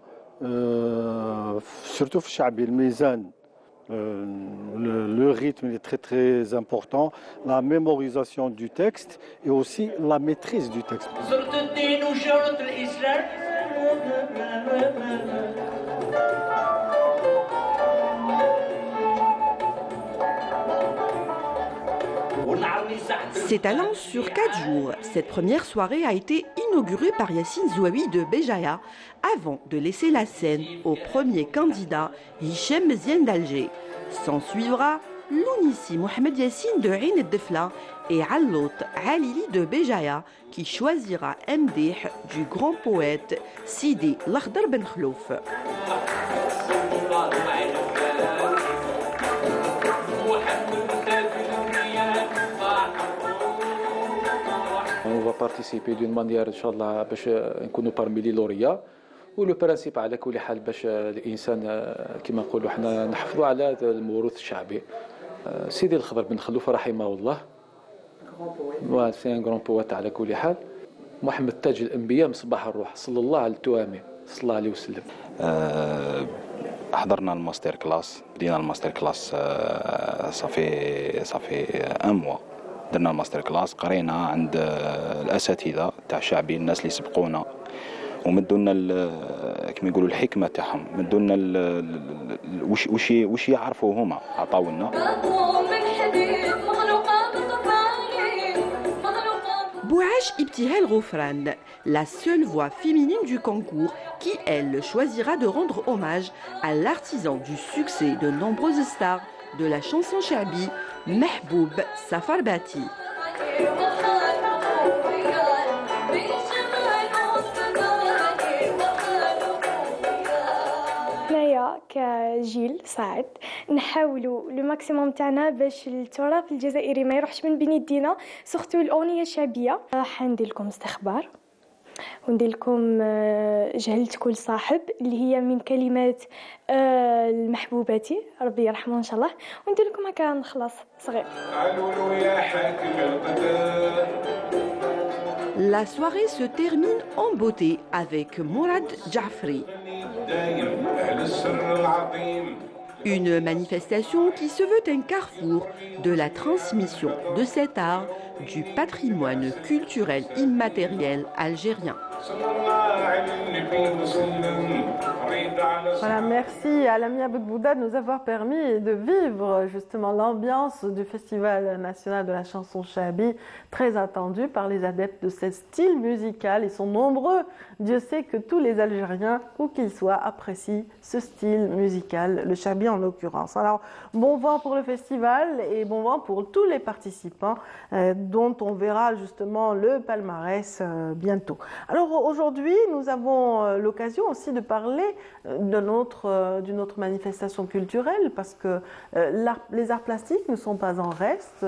S10: surtout Chabi, le mizan. Le rythme est très très important, la mémorisation du texte et aussi la maîtrise du texte.
S2: S'étalant sur 4 jours, cette première soirée a été inaugurée par Yassine Zouaoui de Béjaïa avant de laisser la scène au premier candidat Hichem Zien d'Alger. S'en suivra Lounissi Mohamed Yassine de Ain el-Defla et Allout Alili de Béjaïa qui choisira Mdih du grand poète Sidi Lakhdar Ben Khlouf.
S3: On va participer d'une manière inchallah باش نكونوا parmi les lauréats ولو برانسيب على كل حال باش الانسان كما نقولوا حنا نحافظوا على الموروث الشعبي. سيدي الخضر بن خلوف رحمه الله سي ان غران بوات على كل حال. محمد تاج الانبياء مصباح الروح صلى الله على التوامي صلى الله عليه وسلم.
S4: حضرنا الماستر كلاس، بدينا الماستر كلاس صافي ان موا. درنا الماستر كلاس، قرينا عند الاساتذه تاع شعبي، الناس اللي سبقونا ومدوا لنا كما يقولوا الحكمه تاعهم، مدوا لنا وش يعرفوا هما، عطاونا.
S2: Bouache Ibtihel Ghofran, la seule voix féminine du concours qui, elle, choisira de rendre hommage à l'artisan du succès de nombreuses stars de la chanson shabi, Mehboub Safarbati.
S23: كجيل صاعد نحاولوا لو ماكسيموم تاعنا باش التراث الجزائري ما يروحش من بين يدينا، سورتو الاغنيه الشعبيه. حندير لكم استخبار وندير لكم جهلت كل صاحب اللي هي من كلمات المحبوباتي ربي يرحمه ان شاء الله، وندير لكم هكا نخلص صغير.
S2: La soirée se termine en beauté avec Mourad Jafri. Une manifestation qui se veut un carrefour de la transmission de cet art du patrimoine culturel immatériel algérien.
S1: Voilà, merci à Lamia Boudbouda de nous avoir permis de vivre justement l'ambiance du Festival national de la chanson shabi, très attendu par les adeptes de ce style musical. Ils sont nombreux. Dieu sait que tous les Algériens, où qu'ils soient, apprécient ce style musical, le shabi en l'occurrence. Alors, bon vent pour le festival et bon vent pour tous les participants dont on verra justement le palmarès bientôt. Alors aujourd'hui, nous avons l'occasion aussi de parler d'une autre manifestation culturelle parce que les arts plastiques ne sont pas en reste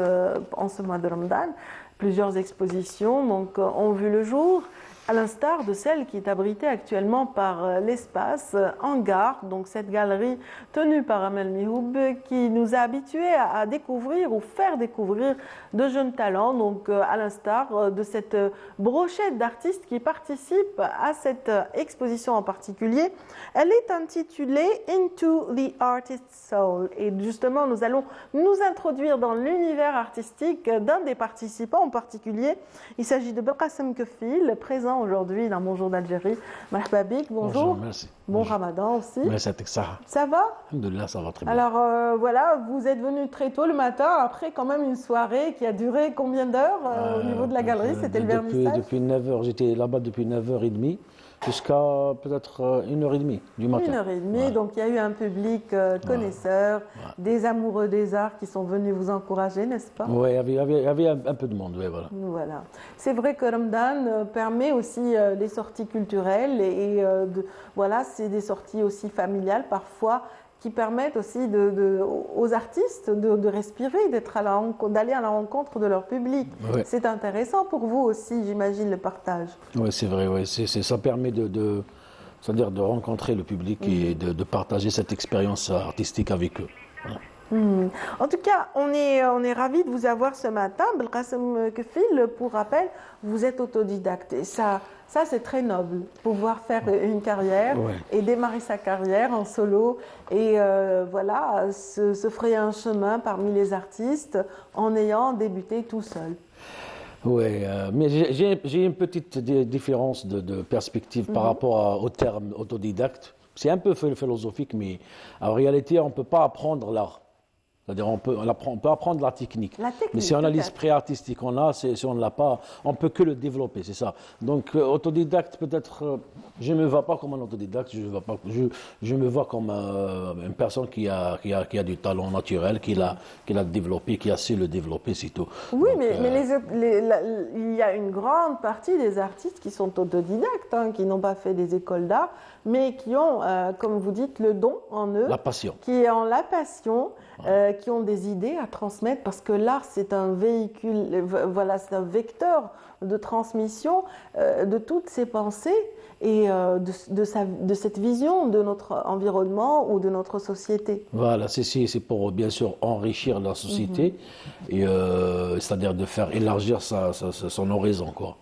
S1: en ce mois de Ramadan. Plusieurs expositions ont vu le jour, à l'instar de celle qui est abritée actuellement par l'espace Hangar, donc cette galerie tenue par Amel Mihoub qui nous a habitués à découvrir ou faire découvrir de jeunes talents, donc à l'instar de cette brochette d'artistes qui participent à cette exposition en particulier. Elle est intitulée Into the Artist's Soul et justement nous allons nous introduire dans l'univers artistique d'un des participants en particulier. Il s'agit de Belkacem Kefil, présent aujourd'hui dans Bonjour d'Algérie. Marhaba bik, bonjour.
S24: Bonjour, merci.
S1: Bon Ramadan aussi.
S24: Merci,
S1: ça va?
S24: Alhamdoulilah, ça va très bien.
S1: Alors voilà, vous êtes venu très tôt le matin, après quand même une soirée qui a duré combien d'heures au niveau de la galerie? C'était le vernissage?
S24: Depuis 9h, j'étais là-bas depuis 9h30 jusqu'à peut-être 1h30 du matin.
S1: 1h30, ouais. Donc il y a eu un public connaisseur, des amoureux des arts qui sont venus vous encourager, n'est-ce pas?
S24: Oui, il y avait un peu de monde, oui, voilà.
S1: Voilà. C'est vrai que Ramadan permet aussi les sorties culturelles et voilà, c'est des sorties aussi familiales parfois qui permettent aussi aux artistes de respirer, d'aller à la rencontre de leur public. Ouais. C'est intéressant pour vous aussi, j'imagine, le partage.
S24: Oui, c'est vrai. Ouais. Ça permet c'est-à-dire de rencontrer le public et de partager cette expérience artistique avec eux. Voilà.
S1: En tout cas, on est ravis de vous avoir ce matin. Belkacem Kefil, pour rappel, vous êtes autodidacte. Et ça c'est très noble, pouvoir faire une carrière et démarrer sa carrière en solo et voilà, se frayer un chemin parmi les artistes en ayant débuté tout seul.
S24: Oui, mais j'ai une petite différence de perspective par rapport au terme autodidacte. C'est un peu philosophique, mais en réalité, on ne peut pas apprendre l'art. C'est-à-dire on peut apprendre la technique. Mais si on a
S1: peut-être.
S24: l'esprit artistique qu'on a, si on ne l'a pas, on ne peut que le développer, c'est ça. Donc autodidacte, peut-être, je ne me vois pas comme un autodidacte, je me vois comme une personne qui a du talent naturel, qui l'a développé, qui a su le développer, c'est tout.
S1: Oui,
S24: Donc,
S1: mais il y a une grande partie des artistes qui sont autodidactes, hein, qui n'ont pas fait des écoles d'art, mais qui ont, comme vous dites, le don en eux.
S24: La passion.
S1: Qui ont la passion, qui ont des idées à transmettre, parce que l'art, c'est un véhicule, voilà, c'est un vecteur de transmission de toutes ces pensées et de cette vision de notre environnement ou de notre société.
S24: Voilà, c'est pour bien sûr enrichir la société, et c'est-à-dire de faire élargir son horizon, quoi.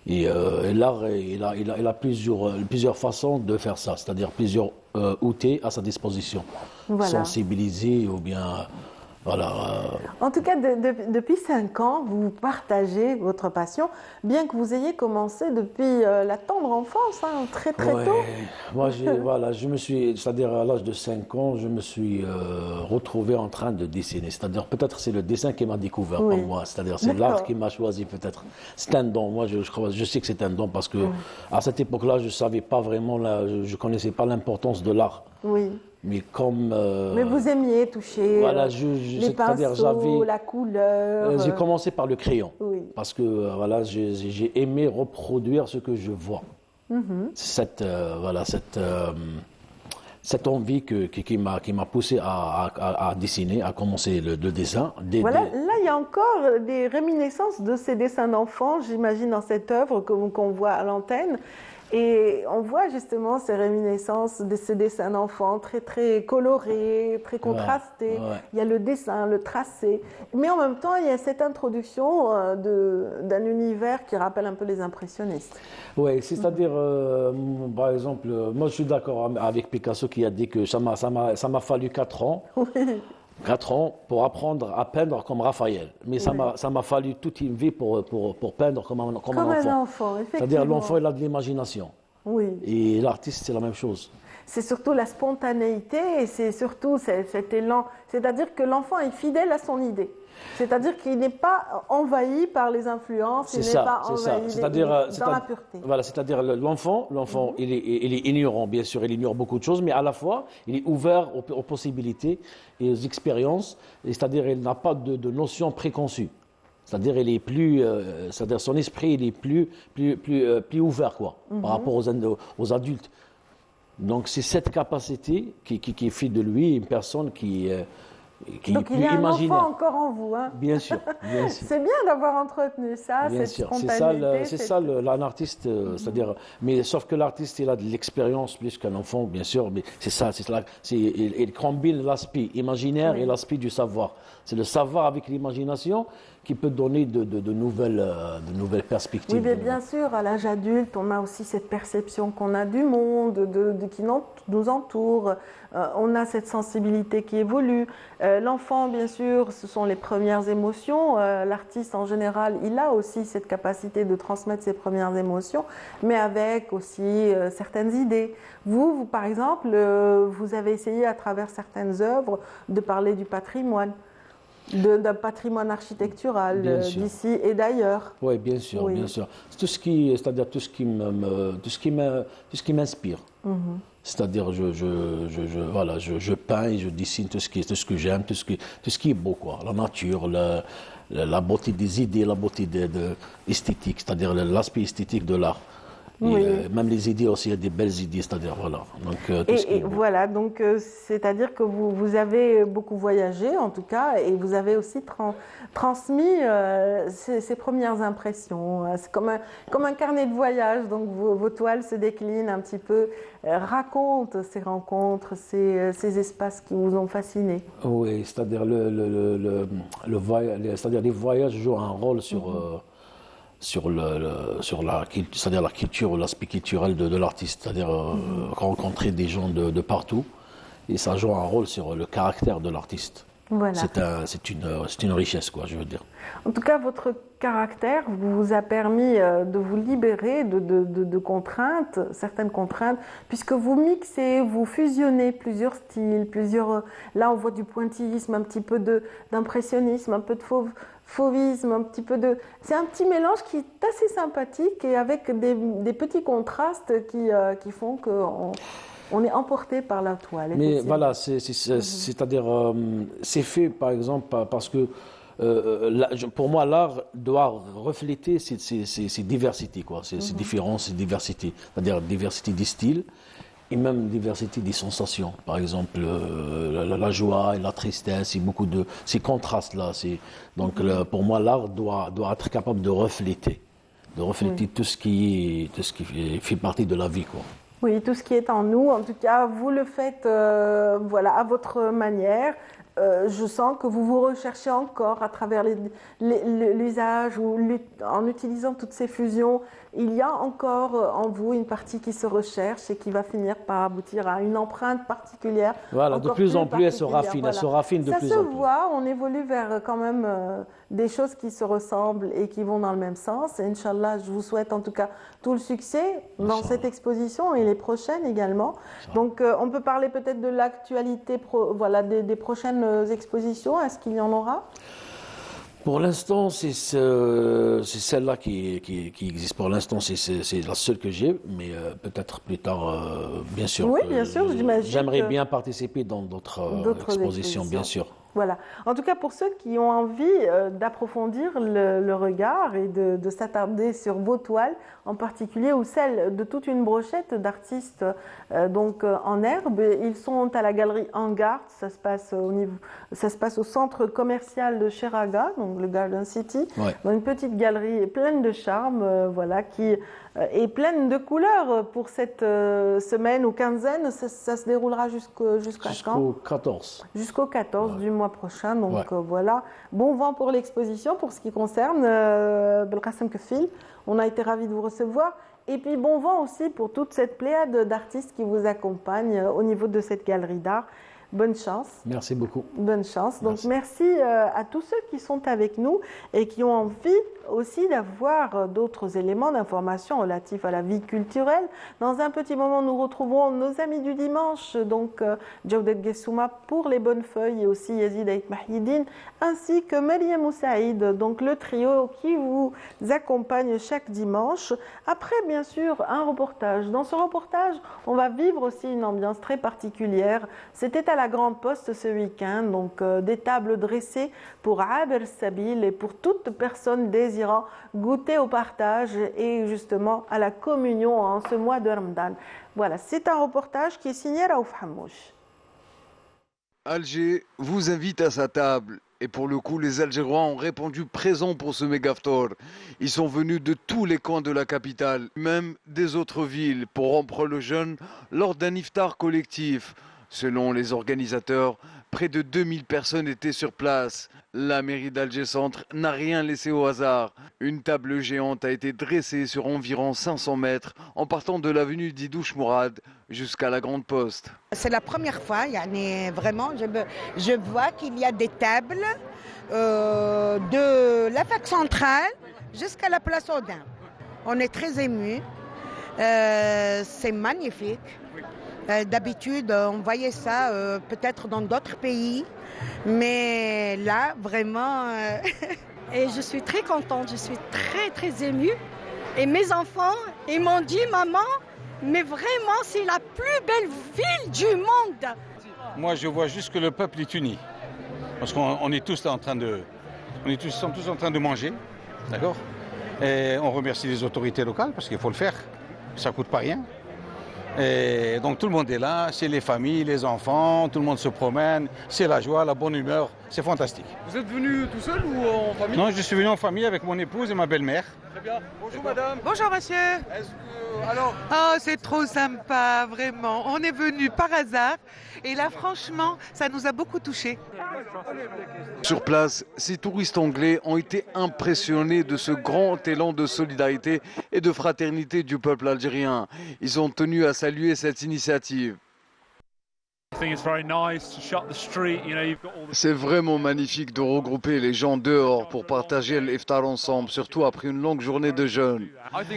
S24: Et l'art, il a plusieurs façons de faire ça, c'est-à-dire plusieurs outils à sa disposition.
S1: Voilà.
S24: Sensibiliser ou bien... Voilà.
S1: En tout cas, depuis 5 ans, vous partagez votre passion, bien que vous ayez commencé depuis la tendre enfance, hein, très tôt.
S24: Moi, je me suis, c'est-à-dire à l'âge de 5 ans, je me suis retrouvé en train de dessiner. C'est-à-dire peut-être c'est le dessin qui m'a découvert, pas moi. C'est-à-dire c'est l'art qui m'a choisi peut-être. C'est un don. Moi, je sais que c'est un don parce que à cette époque-là, je savais pas vraiment, je connaissais pas l'importance de l'art.
S1: Oui.
S24: Mais comme...
S1: mais vous aimiez toucher
S24: voilà,
S1: les pinceaux, la couleur.
S24: J'ai commencé par le crayon.
S1: Oui.
S24: Parce que voilà, j'ai aimé reproduire ce que je vois. Cette envie qui m'a poussé à dessiner, à commencer le dessin.
S1: Voilà, là, il y a encore des réminiscences de ces dessins d'enfants, j'imagine, dans cette œuvre qu'on voit à l'antenne. Et on voit justement ces réminiscences de ces dessins d'enfants très, très colorés, très contrastés.
S24: Ouais.
S1: Il y a le dessin, le tracé. Mais en même temps, il y a cette introduction d'un univers qui rappelle un peu les impressionnistes.
S24: Oui, c'est-à-dire, par exemple, moi je suis d'accord avec Picasso qui a dit que ça m'a fallu 4 ans.
S1: Oui.
S24: 4 ans pour apprendre à peindre comme Raphaël. Mais ça m'a fallu toute une vie pour peindre comme un enfant. C'est-à-dire l'enfant, il a de l'imagination.
S1: Oui.
S24: Et l'artiste, c'est la même chose.
S1: C'est surtout la spontanéité et c'est surtout cet élan. C'est-à-dire que l'enfant est fidèle à son idée. C'est-à-dire qu'il n'est pas envahi par les influences, il n'est pas envahi dans la pureté.
S24: Voilà, c'est-à-dire l'enfant, il est ignorant, bien sûr, il ignore beaucoup de choses, mais à la fois, il est ouvert aux possibilités et aux expériences, c'est-à-dire il n'a pas de notion préconçue. C'est-à-dire il est plus, c'est-à-dire son esprit, il est plus ouvert, quoi, par rapport aux adultes. Donc c'est cette capacité qui fait de lui une personne qui est
S1: donc il y a un enfant encore en vous. Hein.
S24: Bien sûr, bien sûr.
S1: C'est bien d'avoir entretenu ça,
S24: bien
S1: cette
S24: sûr.
S1: spontanéité.
S24: C'est ça l'artiste, c'est-à-dire, mais sauf que l'artiste il a de l'expérience plus qu'un enfant, bien sûr, mais il combine l'aspect imaginaire et l'aspect du savoir. C'est le savoir avec l'imagination qui peut donner de nouvelles perspectives.
S1: Oui, mais bien sûr, à l'âge adulte, on a aussi cette perception qu'on a du monde, qui nous entoure. On a cette sensibilité qui évolue. L'enfant, bien sûr, ce sont les premières émotions. L'artiste, en général, il a aussi cette capacité de transmettre ses premières émotions, mais avec aussi certaines idées. Vous, par exemple, vous avez essayé à travers certaines œuvres de parler du patrimoine. D'un patrimoine architectural d'ici et d'ailleurs.
S24: Oui, bien sûr, bien sûr. C'est-à-dire tout ce qui m'inspire. C'est-à-dire je peins et je dessine tout ce que j'aime, tout ce qui est beau, quoi. La nature, la beauté des idées, la beauté esthétique, c'est-à-dire l'aspect esthétique de l'art. Et même les idées aussi, il y a des belles idées, c'est-à-dire voilà. Donc,
S1: voilà, donc c'est-à-dire que vous avez beaucoup voyagé en tout cas, et vous avez aussi transmis ces premières impressions. C'est comme un carnet de voyage, donc vos toiles se déclinent un petit peu, racontent ces rencontres, ces espaces qui vous ont fasciné.
S24: Oui, c'est-à-dire c'est-à-dire les voyages jouent un rôle sur la culture ou l'aspect culturel de l'artiste, c'est-à-dire rencontrer des gens de partout, et ça joue un rôle sur le caractère de l'artiste.
S1: Voilà.
S24: C'est une richesse, quoi, je veux dire.
S1: En tout cas, votre caractère vous a permis de vous libérer de contraintes, certaines contraintes, puisque vous mixez, vous fusionnez plusieurs styles, là on voit du pointillisme, un petit peu d'impressionnisme, un peu de fauvisme, un petit peu de... C'est un petit mélange qui est assez sympathique et avec des petits contrastes qui font qu'on est emporté par la toile.
S24: Mais voilà, c'est-à-dire, c'est fait par exemple parce que pour moi, l'art doit refléter ces diversités, quoi, ces différences, ces diversités, c'est-à-dire diversité des styles et même diversité des sensations. Par exemple, la joie et la tristesse, et beaucoup de ces contrastes-là. Donc, pour moi, l'art doit être capable de refléter tout ce qui fait partie de la vie, quoi.
S1: Oui, tout ce qui est en nous. En tout cas, vous le faites, à votre manière. Je sens que vous vous recherchez encore à travers l'usage ou en utilisant toutes ces fusions. Il y a encore en vous une partie qui se recherche et qui va finir par aboutir à une empreinte particulière.
S24: Voilà, de plus en plus, elle se raffine, elle se raffine de plus en plus.
S1: Ça se voit, on évolue vers quand même des choses qui se ressemblent et qui vont dans le même sens. Et Inch'Allah, je vous souhaite en tout cas tout le succès dans cette exposition et les prochaines également. Donc, on peut parler peut-être de l'actualité des prochaines expositions. Est-ce qu'il y en aura ?
S24: Pour l'instant, c'est celle-là qui existe. Pour l'instant, c'est la seule que j'ai, mais peut-être plus tard, bien sûr.
S1: Oui, bien sûr, j'imagine.
S24: J'aimerais bien participer dans d'autres expositions, bien sûr.
S1: Voilà. En tout cas, pour ceux qui ont envie d'approfondir le regard et de s'attarder sur vos toiles, en particulier, ou celles de toute une brochette d'artistes en herbe, ils sont à la galerie Angart. Ça se passe au centre commercial de Cheraga, donc le Garden City, dans une petite galerie pleine de charme, qui est pleine de couleurs pour cette semaine ou quinzaine. Ça se déroulera jusqu'à quand ?
S24: Jusqu'au 14.
S1: Jusqu'au 14 du mois prochain. Donc voilà, bon vent pour l'exposition pour ce qui concerne Belkacem Kefil. On a été ravis de vous recevoir. Et puis bon vent aussi pour toute cette pléiade d'artistes qui vous accompagnent au niveau de cette galerie d'art. Bonne chance.
S24: Merci beaucoup.
S1: Bonne chance. Donc merci à tous ceux qui sont avec nous et qui ont envie aussi d'avoir d'autres éléments d'information relatifs à la vie culturelle. Dans un petit moment, nous retrouverons nos amis du dimanche, donc Jawdet Gessouma pour les bonnes feuilles et aussi Yazid Ait Mahidine, ainsi que Mariam Moussaïd, donc le trio qui vous accompagne chaque dimanche. Après, bien sûr, un reportage. Dans ce reportage, on va vivre aussi une ambiance très particulière. C'était à la Grande Poste ce week-end, donc des tables dressées pour Abir Sabil et pour toute personne désirant goûter au partage et justement à la communion en ce mois de Ramadan. Voilà, c'est un reportage qui est signé Raouf Hamouche.
S5: Alger vous invite à sa table. Et pour le coup, les Algérois ont répondu présents pour ce mégaftor. Ils sont venus de tous les coins de la capitale, même des autres villes, pour rompre le jeûne lors d'un iftar collectif. Selon les organisateurs, près de 2000 personnes étaient sur place. La mairie d'Alger Centre n'a rien laissé au hasard. Une table géante a été dressée sur environ 500 mètres en partant de l'avenue d'Idouche Mourad jusqu'à la Grande Poste.
S6: C'est la première fois, vraiment, je vois qu'il y a des tables de la fac centrale jusqu'à la place Odin. On est très émus, c'est magnifique. D'habitude, on voyait ça peut-être dans d'autres pays, mais là, vraiment...
S8: Et je suis très contente, je suis très, très émue. Et mes enfants, ils m'ont dit, maman, mais vraiment, c'est la plus belle ville du monde.
S9: Moi, je vois juste que le peuple est uni. Parce qu'on est tous là en train de... sommes tous en train de manger, d'accord ? Et on remercie les autorités locales, parce qu'il faut le faire. Ça ne coûte pas rien. Et donc tout le monde est là, c'est les familles, les enfants, tout le monde se promène, c'est la joie, la bonne humeur, c'est fantastique.
S25: Vous êtes venu tout seul ou en famille?
S9: Non, je suis venu en famille avec mon épouse et ma belle-mère.
S25: Très bien. Bonjour madame.
S26: Bonjour monsieur. Oh, c'est trop sympa, vraiment. On est venu par hasard et là franchement, ça nous a beaucoup touchés.
S5: Sur place, ces touristes anglais ont été impressionnés de ce grand élan de solidarité et de fraternité du peuple algérien. Ils ont tenu à saluer cette initiative. C'est vraiment magnifique de regrouper les gens dehors pour partager l'iftar ensemble, surtout après une longue journée de jeûne.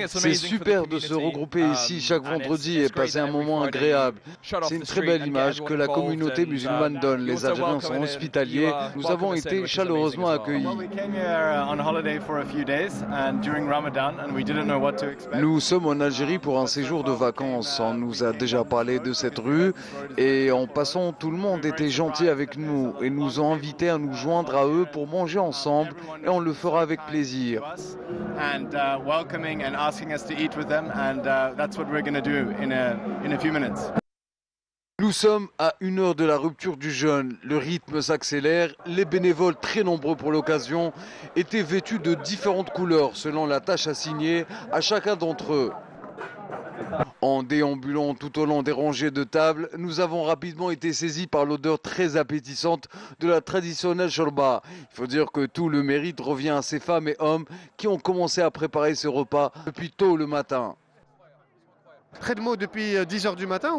S5: C'est super de se regrouper ici chaque vendredi et passer un moment agréable. C'est une très belle image que la communauté musulmane donne. Les Algériens sont hospitaliers. Nous avons été chaleureusement accueillis. Nous sommes en Algérie pour un séjour de vacances. On nous a déjà parlé de cette rue et en passant, tout le monde était gentil avec nous et nous ont invités à nous joindre à eux pour manger ensemble et on le fera avec plaisir. Nous sommes à 1 heure de la rupture du jeûne. Le rythme s'accélère. Les bénévoles, très nombreux pour l'occasion, étaient vêtus de différentes couleurs selon la tâche assignée à chacun d'entre eux. En déambulant tout au long des rangées de tables, nous avons rapidement été saisis par l'odeur très appétissante de la traditionnelle shorba. Il faut dire que tout le mérite revient à ces femmes et hommes qui ont commencé à préparer ce repas depuis tôt le matin.
S11: Depuis 10h du matin,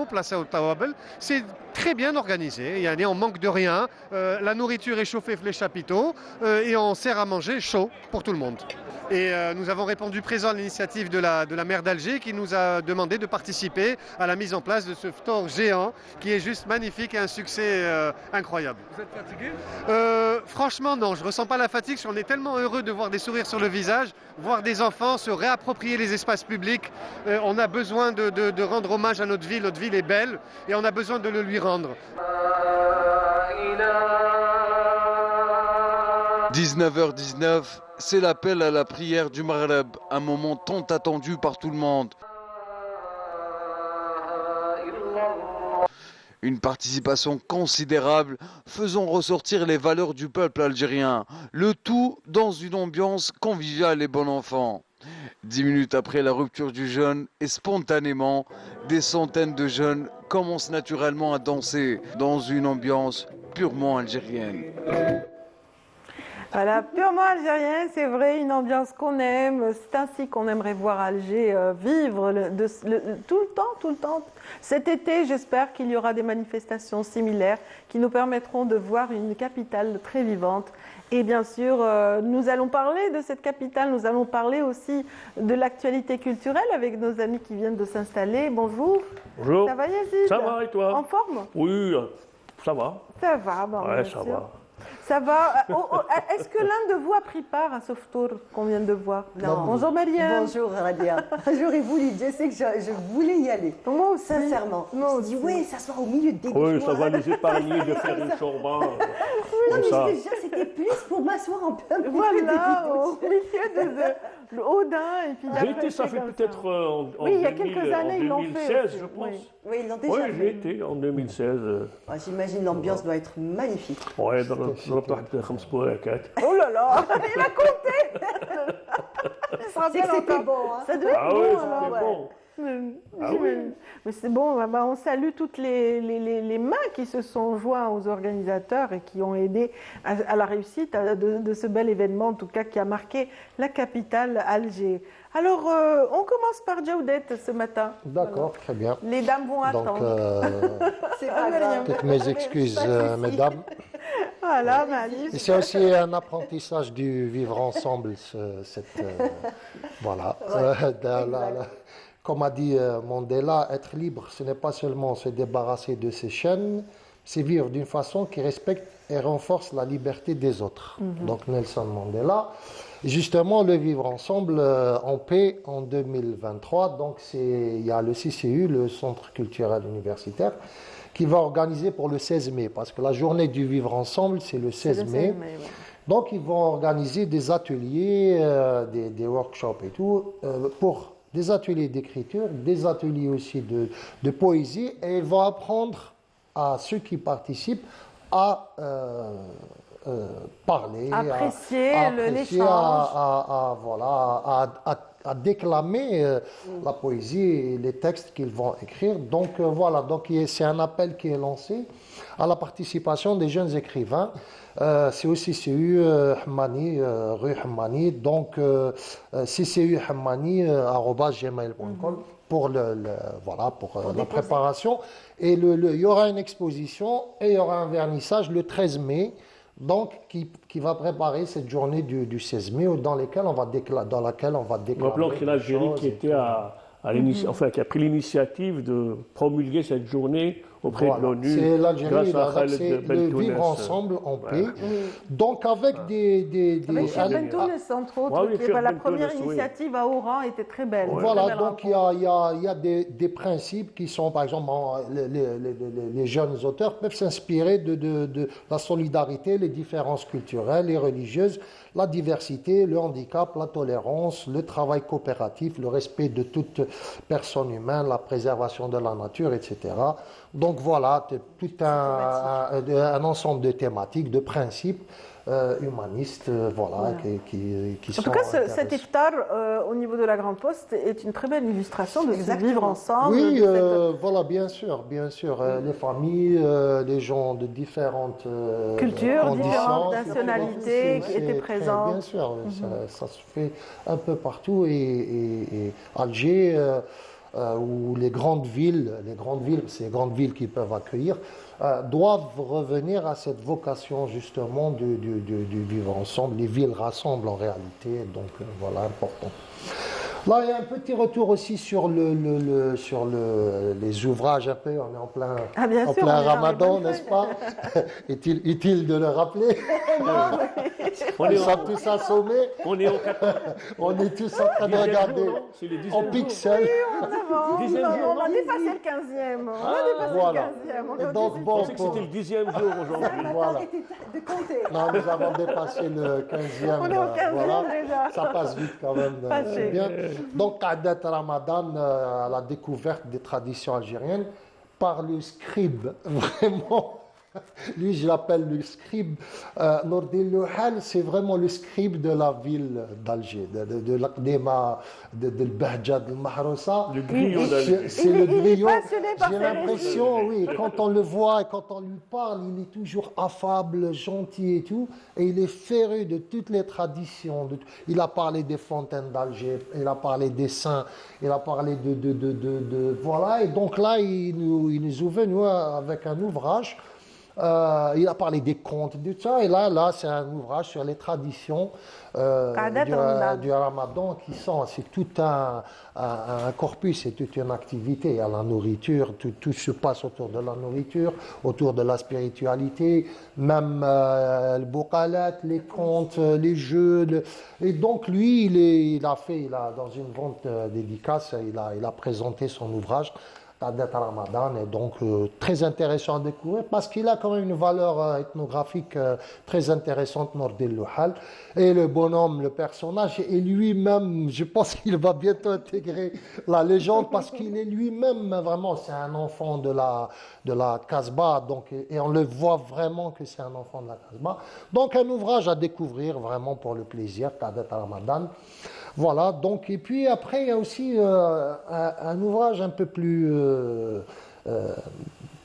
S11: placé au Tawabel, c'est très bien organisé. On manque de rien. La nourriture est chauffée les chapiteaux et on sert à manger chaud pour tout le monde. Et nous avons répondu présent à l'initiative de la maire d'Alger qui nous a demandé de participer à la mise en place de ce ftor géant qui est juste magnifique et un succès incroyable.
S25: Vous êtes fatigué
S11: Franchement, non, je ne ressens pas la fatigue. On est tellement heureux de voir des sourires sur le visage, voir des enfants se réapproprier les espaces publics. On a besoin de rendre hommage à notre ville est belle et on a besoin de le lui rendre.
S5: 19h19, c'est l'appel à la prière du Maghreb, un moment tant attendu par tout le monde. Une participation considérable, faisant ressortir les valeurs du peuple algérien, le tout dans une ambiance conviviale et bon enfant. 10 minutes après la rupture du jeûne, et spontanément, des centaines de jeunes commencent naturellement à danser dans une ambiance purement algérienne.
S1: Voilà, purement algérien, c'est vrai, une ambiance qu'on aime. C'est ainsi qu'on aimerait voir Alger vivre tout le temps. Cet été, j'espère qu'il y aura des manifestations similaires qui nous permettront de voir une capitale très vivante. Et bien sûr, nous allons parler de cette capitale, nous allons parler aussi de l'actualité culturelle avec nos amis qui viennent de s'installer. Bonjour.
S12: Bonjour.
S1: Ça va Yazid?
S12: Ça va et toi?
S1: En forme?
S12: Oui, ça va.
S1: Ça va, bon,
S12: ouais,
S1: bien
S12: ça
S1: sûr.
S12: va.
S1: Ça va. Est-ce que l'un de vous a pris part à ce tour qu'on vient de voir?
S13: Non.
S1: Bonjour Mariam.
S13: Bonjour Radia. J'aurais voulu, je sais que je voulais y aller.
S1: Moi aussi.
S13: Sincèrement.
S1: Moi
S13: je dis oui, s'asseoir au milieu des
S12: Oui, ça va les épargner de faire une shorba.
S13: Non, mais déjà, c'était plus pour m'asseoir en plein milieu.
S1: Voilà, au milieu de l'Audin.
S12: J'ai été, ça fait peut-être en
S1: il y a quelques années, ils l'ont fait.
S12: 2016, je pense.
S13: Oui, ils l'ont déjà fait.
S12: Oui, j'ai été en 2016.
S13: J'imagine l'ambiance doit être magnifique.
S12: Oui, ضربت واحد 5 بوراكات.
S1: Oh là là, il a compté.
S13: C'est que c'était bon.
S1: Ça devait être
S12: oui,
S1: bon.
S12: c'était bon.
S1: Mais c'est bon, on salue toutes les mains qui se sont joints aux organisateurs et qui ont aidé à la réussite de ce bel événement, en tout cas qui a marqué la capitale, Alger. Alors, on commence par Djaoudet ce matin.
S14: D'accord, très bien.
S1: Les dames vont attendre.
S13: C'est pas grave.
S14: Toutes mes excuses, mesdames.
S1: Voilà, Malice.
S14: Et c'est aussi un apprentissage du vivre ensemble, voilà. Comme a dit Mandela, être libre, ce n'est pas seulement se débarrasser de ses chaînes, c'est vivre d'une façon qui respecte et renforce la liberté des autres. Donc Nelson Mandela. Justement, le vivre ensemble en paix en 2023, donc il y a le CCU, le Centre culturel universitaire, qui va organiser pour le 16 mai, parce que la journée du vivre ensemble, c'est le 16 mai. Ouais. Donc ils vont organiser des ateliers, des workshops et tout, pour des ateliers d'écriture, des ateliers aussi de poésie, et ils vont apprendre à ceux qui participent à parler,
S1: apprécier l'échange,
S14: à déclamer la poésie et les textes qu'ils vont écrire. Donc voilà, donc c'est un appel qui est lancé à la participation des jeunes écrivains. C'est aussi CCU Hammani, rue Hammani, donc ccuhammani@gmail.com pour la préparation. Et il y aura une exposition et il y aura un vernissage le 13 mai. Donc, qui va préparer cette journée du 16 mai dans laquelle on va déclarer.
S12: Rappelons que c'est l'Algérie qui était qui a pris l'initiative de promulguer cette journée auprès de l'ONU.
S14: C'est l'Algérie, c'est le
S12: Beltounes.
S14: vivre ensemble en paix. Donc avec
S1: avec Cheikh Bentounes, entre autres, la première initiative à Oran était très belle.
S14: Voilà, donc il y a des principes qui sont, par exemple, les jeunes auteurs peuvent s'inspirer de la solidarité, les différences culturelles et religieuses, la diversité, le handicap, la tolérance, le travail coopératif, le respect de toute personne humaine, la préservation de la nature, etc. Donc voilà, tout un ensemble de thématiques, de principes humanistes, qui sont...
S1: En tout cas, cet iftar au niveau de la Grande Poste est une très belle illustration de ce vivre ensemble.
S14: Oui, voilà, bien sûr. Les familles, les gens de différentes
S1: cultures, différentes nationalités qui étaient présentes.
S14: Bien sûr, ça se fait un peu partout. Et Alger... où les grandes villes, ces grandes villes qui peuvent accueillir, doivent revenir à cette vocation justement du vivre ensemble. Les villes rassemblent en réalité, donc voilà, important. Là, il y a un petit retour aussi sur les ouvrages un peu. On est en plein Ramadan, n'est-ce pas? Est-il utile de le rappeler? On est tous assommés.
S12: On est
S14: tous en train de regarder en pixels.
S1: On a dépassé le 15e.
S12: Et donc, bon, je pensais que c'était le 10e jour aujourd'hui.
S14: Voilà. Non, nous avons dépassé le 15e.
S1: On est au 15e déjà.
S14: Ça passe vite quand même. C'est bien. Donc, Qa'dat Ramadan, à la découverte des traditions algériennes par le scribe, vraiment. Lui, je l'appelle le scribe. Nordin Louhal, c'est vraiment le scribe de la ville d'Alger, de l'Aqdema, de l'Bahja, de l'Mahroussa.
S12: Le griot d'Alger.
S14: C'est le griot. J'ai l'impression, oui, quand on le voit et quand on lui parle, il est toujours affable, gentil et tout. Et il est féru de toutes les traditions. Il a parlé des fontaines d'Alger, il a parlé des saints, il a parlé voilà. Et donc là, il nous ouvre, nous, avec un ouvrage. Il a parlé des contes, de ça, et là c'est un ouvrage sur les traditions du Ramadan c'est tout un corpus, c'est toute une activité. Il y a la nourriture, tout se passe autour de la nourriture, autour de la spiritualité, même le bouqalat, les contes, les jeux. Et donc lui, il a dans une grande dédicace, il a présenté son ouvrage. Ramadan est donc très intéressant à découvrir parce qu'il a quand même une valeur ethnographique très intéressante, Nordin Louhal. Et le bonhomme, le personnage, et lui-même, je pense qu'il va bientôt intégrer la légende parce qu'il est lui-même vraiment, c'est un enfant de la Kasbah, donc, et on le voit vraiment que c'est un enfant de la Kasbah. Donc un ouvrage à découvrir vraiment pour le plaisir, Qa'dat Ramadan. Voilà, donc, et puis après, il y a aussi un ouvrage un peu plus,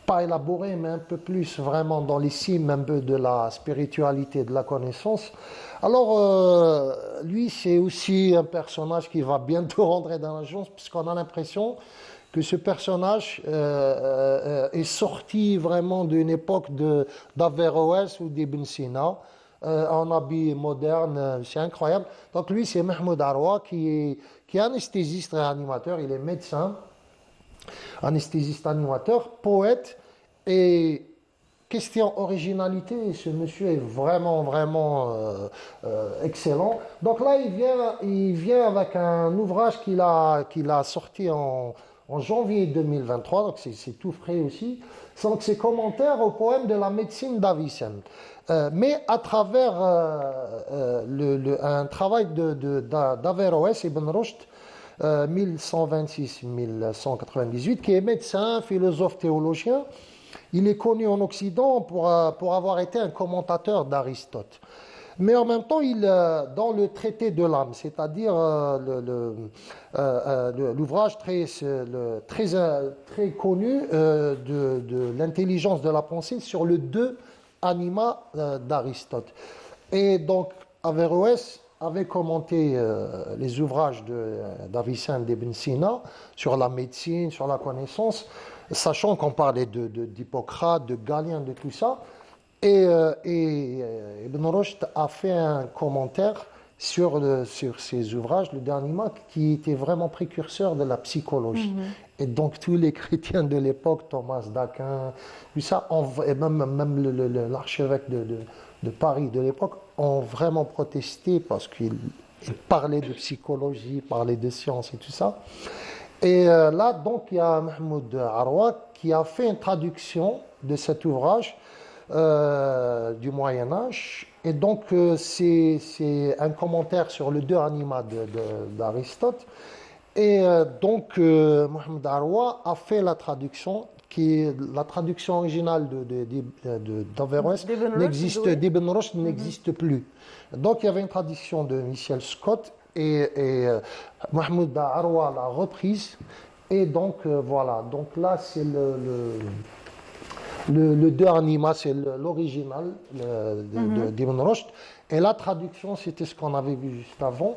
S14: pas élaboré, mais un peu plus vraiment dans les cimes un peu de la spiritualité, de la connaissance. Alors, lui, c'est aussi un personnage qui va bientôt rentrer dans l'agence, puisqu'on a l'impression que ce personnage est sorti vraiment d'une époque d'Averroès ou d'Ibn Sina, en habit moderne, c'est incroyable. Donc lui, c'est Mahmoud Arwa qui est anesthésiste réanimateur, il est médecin, anesthésiste animateur, poète, et question originalité, ce monsieur est vraiment excellent. Donc là, il vient avec un ouvrage qu'il a sorti en janvier 2023, donc c'est tout frais aussi. Donc ses commentaires au poème de la médecine d'Avicenne. Mais à travers un travail d'Averroès Ibn Rushd, 1126-1198, qui est médecin, philosophe, théologien, il est connu en Occident pour avoir été un commentateur d'Aristote. Mais en même temps, dans le traité de l'âme, c'est-à-dire l'ouvrage très connu de l'intelligence de la pensée sur le deux anima d'Aristote. Et donc, Averroès avait commenté les ouvrages d'Avicenne d'Ibn Sina sur la médecine, sur la connaissance, sachant qu'on parlait d'Hippocrate, de Galien, de tout ça. Et Ibn Rushd a fait un commentaire sur ces ouvrages, le dernier mois, qui était vraiment précurseur de la psychologie. Et donc tous les chrétiens de l'époque, Thomas d'Aquin, tout ça, et même l'archevêque de Paris de l'époque, ont vraiment protesté parce qu'il parlait de psychologie, parlait de science et tout ça. Et là, donc, il y a Mahmoud Arwa qui a fait une traduction de cet ouvrage du Moyen-Âge. Et donc, c'est un commentaire sur le deux anima d'Aristote. Et donc, Mohamed Arwa a fait la traduction, la traduction originale d'Averroès d'Ibn Rushd n'existe plus. Donc, il y avait une traduction de Michel Scott et Mohamed Arwa l'a reprise. Et donc, voilà. Donc là, c'est le deux anima, c'est l'original d'Ibn Rushd. Et la traduction, c'était ce qu'on avait vu juste avant.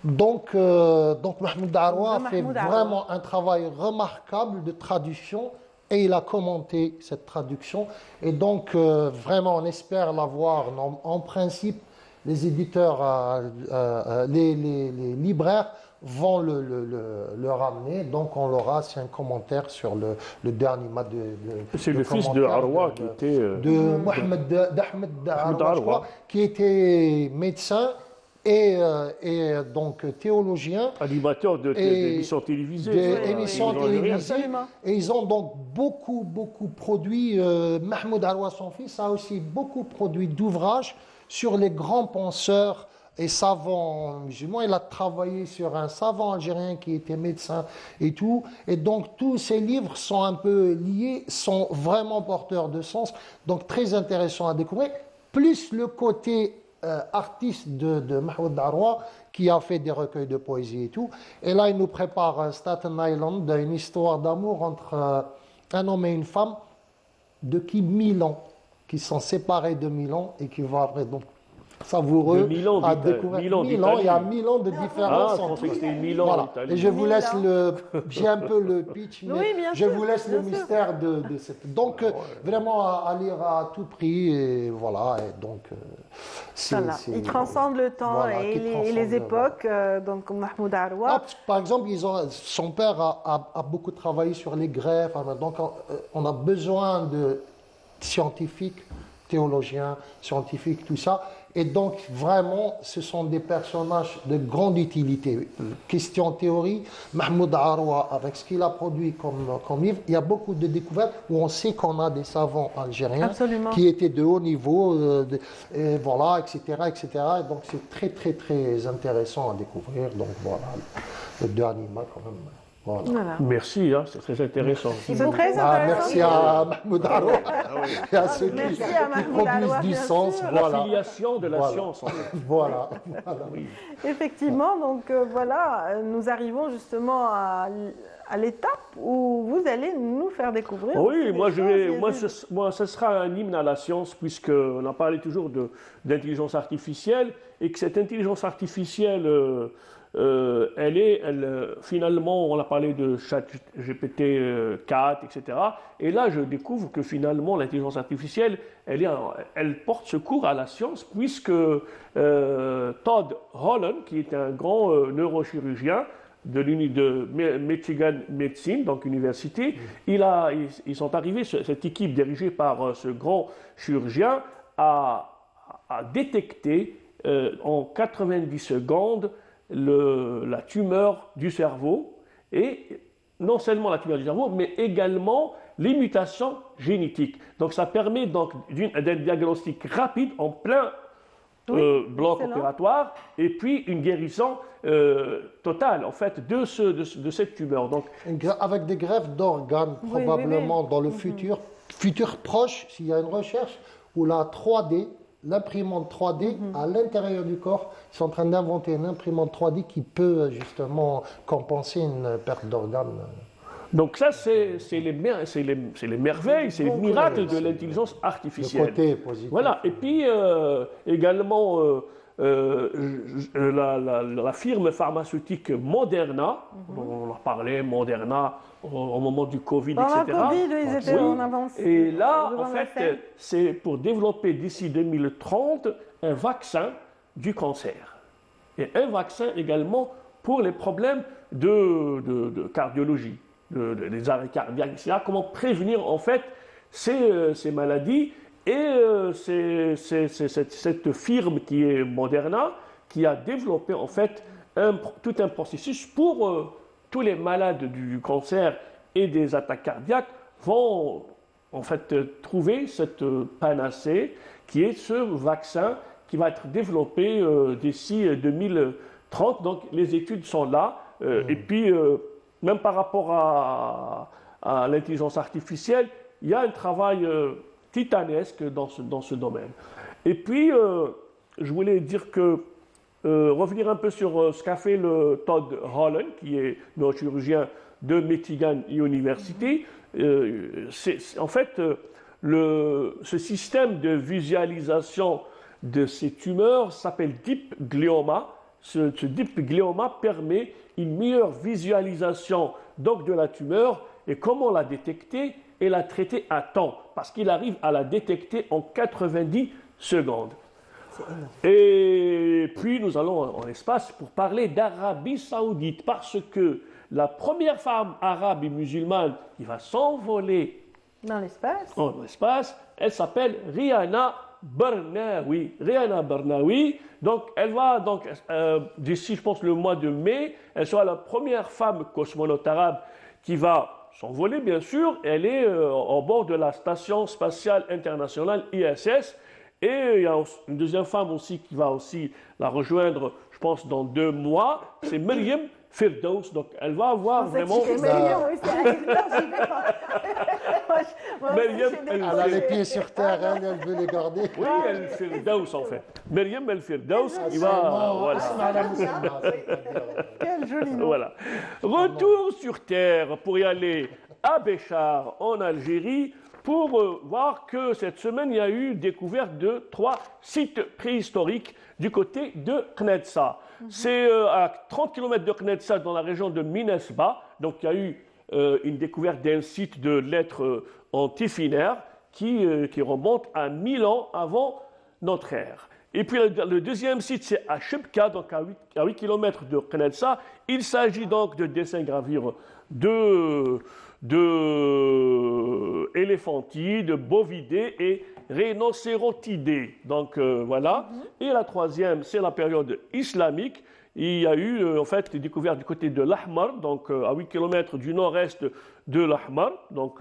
S14: Donc Mahmoud Arwa a fait vraiment un travail remarquable de traduction et il a commenté cette traduction. Et donc, vraiment, on espère l'avoir. En principe, les éditeurs, les libraires vont le ramener. Donc, on l'aura, c'est un commentaire sur le dernier anima
S12: c'est le fils de Arwa qui était...
S14: d'Ahmed Arwa, qui était médecin et donc théologien.
S12: Animateur d'émissions télévisées.
S14: Et ils ont donc beaucoup produit. Mahmoud Arwa, son fils, a aussi beaucoup produit d'ouvrages sur les grands penseurs et savants musulmans. Il a travaillé sur un savant algérien qui était médecin et tout. Et donc, tous ces livres sont un peu liés, sont vraiment porteurs de sens. Donc, très intéressant à découvrir. Plus le côté artiste de Mahmoud Arwa, qui a fait des recueils de poésie et tout. Et là, il nous prépare Staten Island, une histoire d'amour entre un homme et une femme depuis 1000 ans, qui sont séparés de 1000 ans et qui vont après donc savoureux à découvrir.
S12: 1000 ans,
S14: il y a 1000 ans de différence entre eux. Voilà. Et je vous laisse j'ai un peu le pitch, mais je vous laisse le mystère de cette. Donc vraiment à lire à tout prix et voilà. Et donc
S1: il transcende le temps et les époques. Donc Mahmoud Arwa.
S14: Par exemple, son père a beaucoup travaillé sur les greffes. Donc on a besoin de scientifiques, théologiens, scientifiques, tout ça. Et donc, vraiment, ce sont des personnages de grande utilité. Question théorie, Mahmoud Arwa, avec ce qu'il a produit comme livre, il y a beaucoup de découvertes où on sait qu'on a des savants algériens qui étaient de haut niveau, et voilà, etc., etc. Et donc, c'est très intéressant à découvrir. Donc, voilà, le dernier anima, quand même.
S12: Voilà. Merci, c'est très intéressant.
S1: C'est très intéressant.
S14: Merci à Mahmoud Arwa et à ceux qui produisent du sens.
S12: L'affiliation de la science. En fait.
S14: Voilà.
S12: Oui.
S1: Effectivement, donc voilà, nous arrivons justement à l'étape où vous allez nous faire découvrir.
S12: Oui, moi, ce sera un hymne à la science, puisqu'on a parlé toujours d'intelligence artificielle, et que cette intelligence artificielle... finalement, on a parlé de ChatGPT 4, etc. Et là, je découvre que finalement, l'intelligence artificielle, elle porte secours à la science, puisque Todd Holland, qui est un grand neurochirurgien de Michigan Medicine, donc université, ils sont arrivés, cette équipe dirigée par ce grand chirurgien, à détecter en 90 secondes la tumeur du cerveau, et non seulement la tumeur du cerveau, mais également les mutations génétiques. Donc ça permet donc d'un diagnostic rapide en plein bloc opératoire, et puis une guérison totale en fait de cette tumeur. Donc,
S14: avec des greffes d'organes probablement dans le futur futur proche, s'il y a une recherche, où la 3D, l'imprimante 3D, à l'intérieur du corps, ils sont en train d'inventer une imprimante 3D qui peut justement compenser une perte d'organes.
S12: Donc ça, c'est les merveilles, c'est les miracles de l'intelligence artificielle.
S14: Le côté positif.
S12: Voilà. Et puis également la firme pharmaceutique Moderna, dont on a parlé, Moderna, au moment du Covid, etc.
S1: Le Covid, ils étaient en avance.
S12: Et là, en fait, c'est pour développer d'ici 2030 un vaccin du cancer. Et un vaccin également pour les problèmes de cardiologie. Des arrêts cardiaques, etc. Comment prévenir en fait ces maladies. Et c'est cette firme qui est Moderna qui a développé en fait tout un processus pour tous les malades du cancer et des attaques cardiaques vont en fait trouver cette panacée qui est ce vaccin qui va être développé d'ici 2030. Donc les études sont là. Et puis même par rapport à l'intelligence artificielle, il y a un travail titanesque dans ce domaine. Et puis, je voulais dire que, revenir un peu sur ce qu'a fait le Todd Holland, qui est neurochirurgien de Michigan University. En fait, ce système de visualisation de ces tumeurs s'appelle Deep Glioma. Ce Deep Glioma permet une meilleure visualisation donc de la tumeur et comment la détecter et la traiter à temps, parce qu'il arrive à la détecter en 90 secondes. Et puis nous allons en espace pour parler d'Arabie Saoudite, parce que la première femme arabe et musulmane qui va s'envoler
S1: dans l'espace,
S12: elle s'appelle Rihanna Barnaoui. Rihanna Barnaoui, donc elle va d'ici, je pense, le mois de mai, elle sera la première femme cosmonaute arabe qui va s'envoler, bien sûr. Elle est au bord de la Station spatiale internationale ISS. Et il y a une deuxième femme aussi qui va aussi la rejoindre, je pense, dans 2 mois. C'est Myriam Firdaus. Donc elle va avoir vraiment...
S14: Elle a les pieds sur terre, elle veut les garder.
S12: Oui, elle Firdaus en fait. Myriam El Firdaus qui va... Voilà.
S1: Quel joli nom.
S12: Voilà. Retour sur terre pour y aller à Béchar en Algérie pour voir que cette semaine il y a eu découverte de 3 sites préhistoriques du côté de Knedsa. C'est à 30 km de Knedsa dans la région de Minesba. Donc il y a eu une découverte d'un site de lettres en Tifinagh qui remonte à 1000 ans avant notre ère. Et puis le deuxième site, c'est à Chebka, donc à 8 km de Knedsa. Il s'agit donc de dessins gravures de éléphantides, de bovidés et rhinocérotidés. Donc voilà. Et la troisième, c'est la période islamique. Il y a eu en fait des découvertes du côté de l'Ahmar, donc à 8 km du nord-est de l'Ahmar. Donc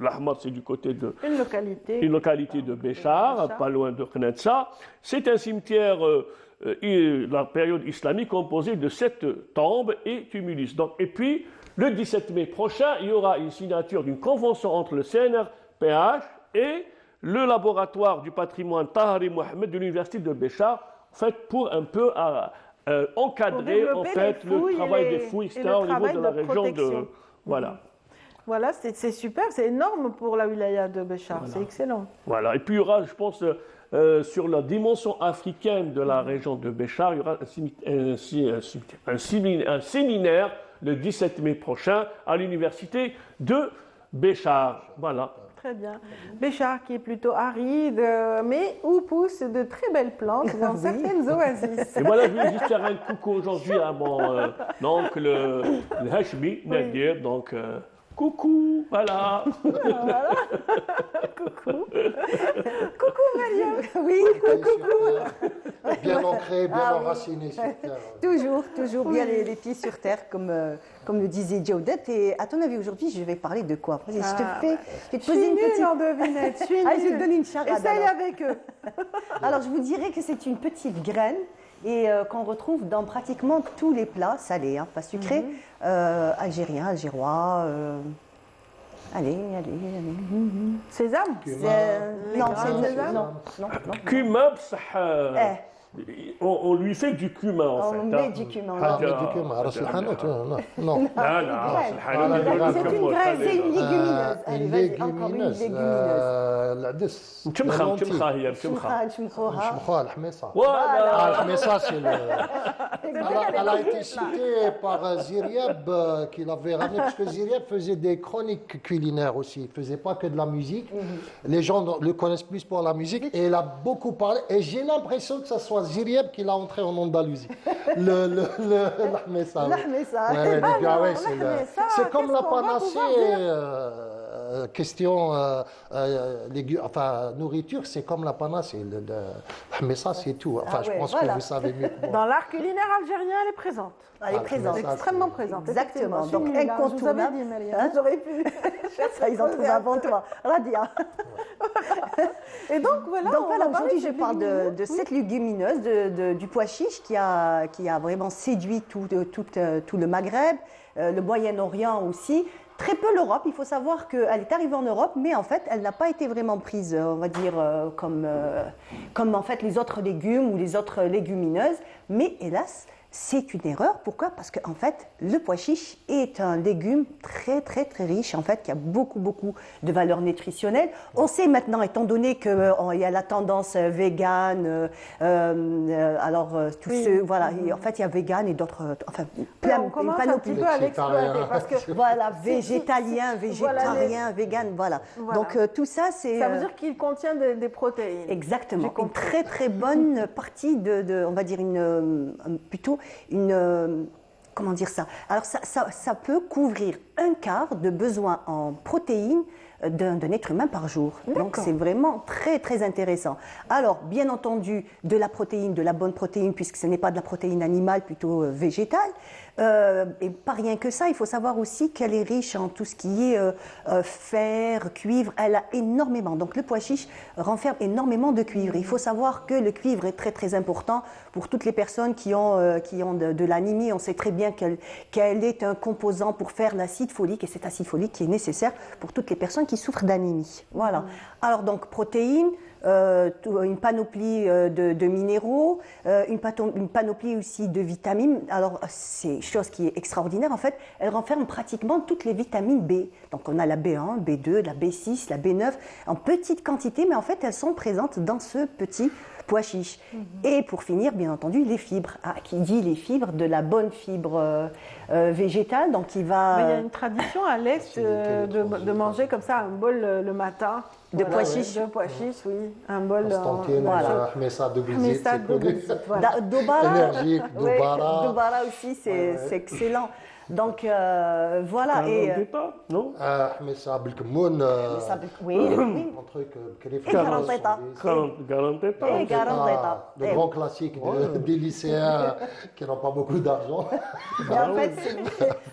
S12: l'Ahmar, c'est du côté de une localité de Béchar, pas loin de Knedsa. C'est un cimetière la période islamique composé de 7 tombes et tumulus. Donc, et puis le 17 mai prochain, il y aura une signature d'une convention entre le CNRPH et le laboratoire du patrimoine Tahari Mohamed de l'université de Béchar, en fait, pour un peu encadrer en fait le travail des fouilles, etc. au niveau de la région de... Voilà.
S1: Voilà, c'est super, c'est énorme pour la wilaya de Béchar, c'est excellent.
S12: Voilà, et puis il y aura, je pense, sur la dimension africaine de la région de Béchar, il y aura un séminaire le 17 mai prochain à l'université de Béchar. Voilà.
S1: Très bien. Béchar qui est plutôt aride, mais où poussent de très belles plantes dans certaines oasis.
S12: Et voilà, je voulais juste faire un coucou aujourd'hui à mon oncle, le Hashmi Nadir, donc coucou, voilà.
S1: Voilà. Coucou. Coucou Mariam.
S13: Oui, coucou.
S14: Bien ancré, bien enraciné sur terre.
S13: Toujours bien les pieds sur terre, comme le disait Jawdet. Et à ton avis, aujourd'hui, je vais parler de quoi? Je vais te poser une petite...
S1: en devinette. Je
S13: vais te donner une charade.
S1: Essaye avec eux.
S13: Alors, je vous dirais que c'est une petite graine et qu'on retrouve dans pratiquement tous les plats salés, pas sucrés, algériens, algérois. Allez.
S1: Sésame.
S13: Non, c'est sésame. Non.
S12: Cumin, on lui fait du cumin en fait.
S13: On met du cumin.
S14: Non.
S13: C'est une graine, c'est une légumineuse. Allez, vas-y, encore une légumineuse.
S14: Elle a été citée par Ziryab, qui l'avait ramené, parce que Ziryab faisait des chroniques culinaires aussi. Il ne faisait pas que de la musique. Les gens le connaissent plus pour la musique, et il a beaucoup parlé. Et j'ai l'impression que ce soit Ziryab qui l'a entré en Andalousie. L'ahmessa. C'est comme la panacée. Question nourriture, c'est comme la panacée. L'ahmessa, c'est tout. Enfin, je pense que vous savez mieux que moi.
S1: Dans l'art culinaire algérien, elle est présente.
S13: Elle est présente.
S1: Extrêmement présente.
S13: Exactement. Donc, incontournable.
S1: J'aurais pu.
S13: Ça, ils ont trouvé avant toi. Radia.
S1: Et donc, voilà.
S13: Donc, voilà, aujourd'hui, je parle de cette légumineuse, du pois chiche qui a vraiment séduit tout le Maghreb, le Moyen-Orient aussi. Très peu l'Europe. Il faut savoir qu'elle est arrivée en Europe, mais en fait, elle n'a pas été vraiment prise, on va dire, comme en fait les autres légumes ou les autres légumineuses. Mais hélas, c'est une erreur. Pourquoi? Parce qu'en fait, le pois chiche est un légume très, très, très riche, en fait, qui a beaucoup, beaucoup de valeurs nutritionnelles. On sait maintenant, étant donné qu'il y a la tendance végane, voilà, en fait, il y a végane et d'autres, enfin, plein de panoplie.
S1: À l'exploiter, parce que
S13: voilà, végétalien, végétarien, végane, voilà. Donc, tout ça, c'est...
S1: Ça veut dire qu'il contient des protéines.
S13: Exactement. Une très, très bonne partie on va dire, comment dire ça? Alors ça peut couvrir un quart de besoin en protéines d'un être humain par jour. Donc c'est vraiment très très intéressant. Alors bien entendu de la protéine, de la bonne protéine, puisque ce n'est pas de la protéine animale, plutôt végétale. Et pas rien que ça, il faut savoir aussi qu'elle est riche en tout ce qui est fer, cuivre, elle a énormément. Donc le pois chiche renferme énormément de cuivre. Il faut savoir que le cuivre est très très important pour toutes les personnes qui ont de l'anémie. On sait très bien qu'elle est un composant pour faire l'acide folique, et cet acide folique qui est nécessaire pour toutes les personnes qui souffrent d'anémie. Voilà. Alors donc protéines, une panoplie de minéraux, une panoplie aussi de vitamines. Alors c'est chose qui est extraordinaire, en fait, elle renferme pratiquement toutes les vitamines B. Donc on a la B1, B2, la B6, la B9, en petite quantité, mais en fait elles sont présentes dans ce petit pois chiche. Et pour finir, bien entendu, les fibres. Qui dit les fibres, de la bonne fibre végétale, donc il va...
S1: Mais il y a une tradition à l'Est de manger comme ça un bol le matin.
S13: De pois chiche.
S1: De pois chiche, oui. Un bol.
S14: Ahmessa de Guzit, c'est connu.
S13: Dobara aussi, c'est excellent. Donc voilà.
S14: Non Ahmessa بالكمون.
S13: Oui.
S14: Un truc le grand classique des lycéens qui n'ont pas beaucoup d'argent.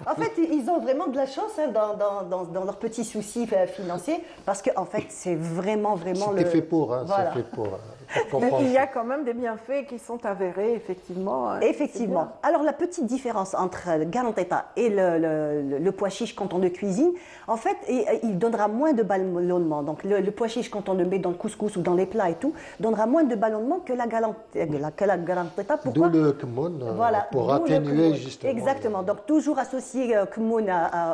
S13: En fait, ils ont vraiment de la chance dans leurs petits soucis financiers, parce qu'en fait, c'est vraiment
S14: C'était fait pour,
S13: voilà.
S14: c'est fait pour.
S1: Mais il y a quand même des bienfaits qui sont avérés, effectivement.
S13: Effectivement. Alors, la petite différence entre le garanteta et le pois chiche quand on le cuisine, en fait, il donnera moins de ballonnement. Donc, le pois chiche, quand on le met dans le couscous ou dans les plats et tout, donnera moins de ballonnement que la garanteta. Pourquoi?
S14: D'où le kmoun, pour atténuer justement.
S13: Exactement. Donc, toujours associé kmoun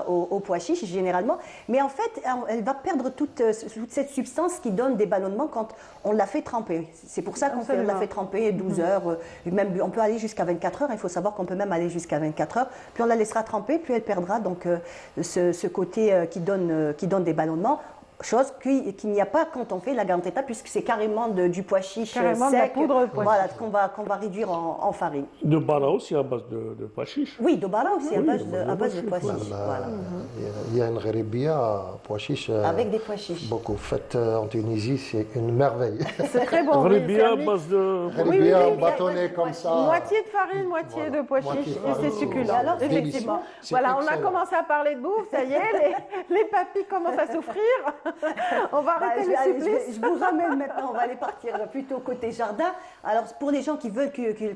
S13: au pois chiche, généralement. Mais en fait, elle va perdre toute cette substance qui donne des ballonnements quand on la fait tremper. C'est pour ça qu'on l'a fait tremper 12 heures, même on peut aller jusqu'à 24 heures, il faut savoir qu'on peut même aller jusqu'à 24 heures, plus on la laissera tremper, plus elle perdra donc ce côté qui donne des ballonnements. Chose qu'il n'y a pas quand on fait la garanteta, puisque c'est carrément du pois chiche sec,
S1: de la poudre de pois chiche.
S13: qu'on va réduire en farine.
S12: De bara aussi à base de pois chiche.
S13: Oui, de bara aussi à base de pois chiche. Voilà.
S14: Il y a une gharibia pois chiche.
S13: Avec des pois chiches.
S14: Beaucoup faite en Tunisie, c'est une merveille.
S1: C'est très bon.
S12: Gharibia à base de.
S14: Gharibia bâtonné comme ça.
S1: Moitié de farine, moitié de pois chiche, et c'est succulent. Alors, effectivement. Voilà, on a commencé à parler de bouffe, ça y est, les papis commencent à souffrir. On va arrêter le supplice.
S13: Je vous ramène maintenant, on va aller partir plutôt côté jardin. Alors pour les gens qui veulent cultiver,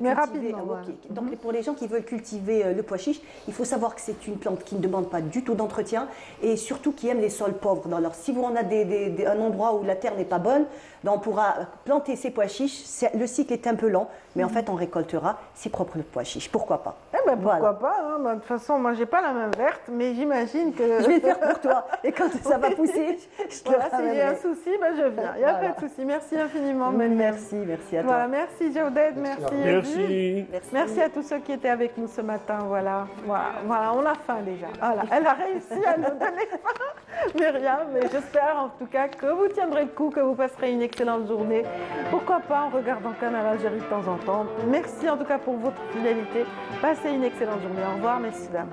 S13: donc pour les gens qui veulent cultiver le pois chiche, il faut savoir que c'est une plante qui ne demande pas du tout d'entretien et surtout qui aime les sols pauvres. Alors si on a un endroit où la terre n'est pas bonne, ben, on pourra planter ces pois chiches. Le cycle est un peu lent, mais en fait on récoltera ses propres pois chiches. Pourquoi pas?
S1: Eh ben pourquoi pas, hein. De toute façon, moi j'ai pas la main verte, mais j'imagine que...
S13: Je vais le faire pour toi. Et quand ça va pousser, je te le ramènerai.
S1: Si j'ai un souci, ben je viens. Il n'y a pas de souci. Merci infiniment.
S13: Merci à toi.
S1: Voilà, merci Jawded, merci.
S12: Merci
S1: à tous ceux qui étaient avec nous ce matin. Voilà, on a faim déjà. Voilà. Elle a réussi à nous donner faim, Myriam, mais j'espère en tout cas que vous tiendrez le coup, que vous passerez une excellente journée. Pourquoi pas en regardant Canal Algérie de temps en temps. Merci en tout cas pour votre fidélité. Passez une excellente journée. Au revoir, messieurs, dames.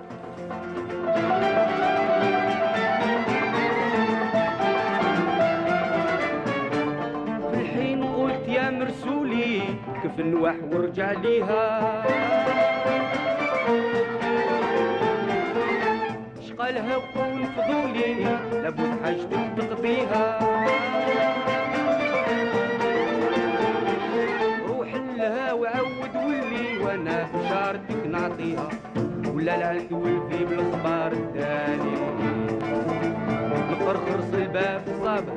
S7: في الحين قلت يا مرسولي كيف نوح ورجع ليها شقالها وكون فضولي لابد حاجتك تقضيها روح لها وعود ولي وانا بشارتك نعطيها ولا العلك والفي بالاخبار التالي نقرخرص الباب صابها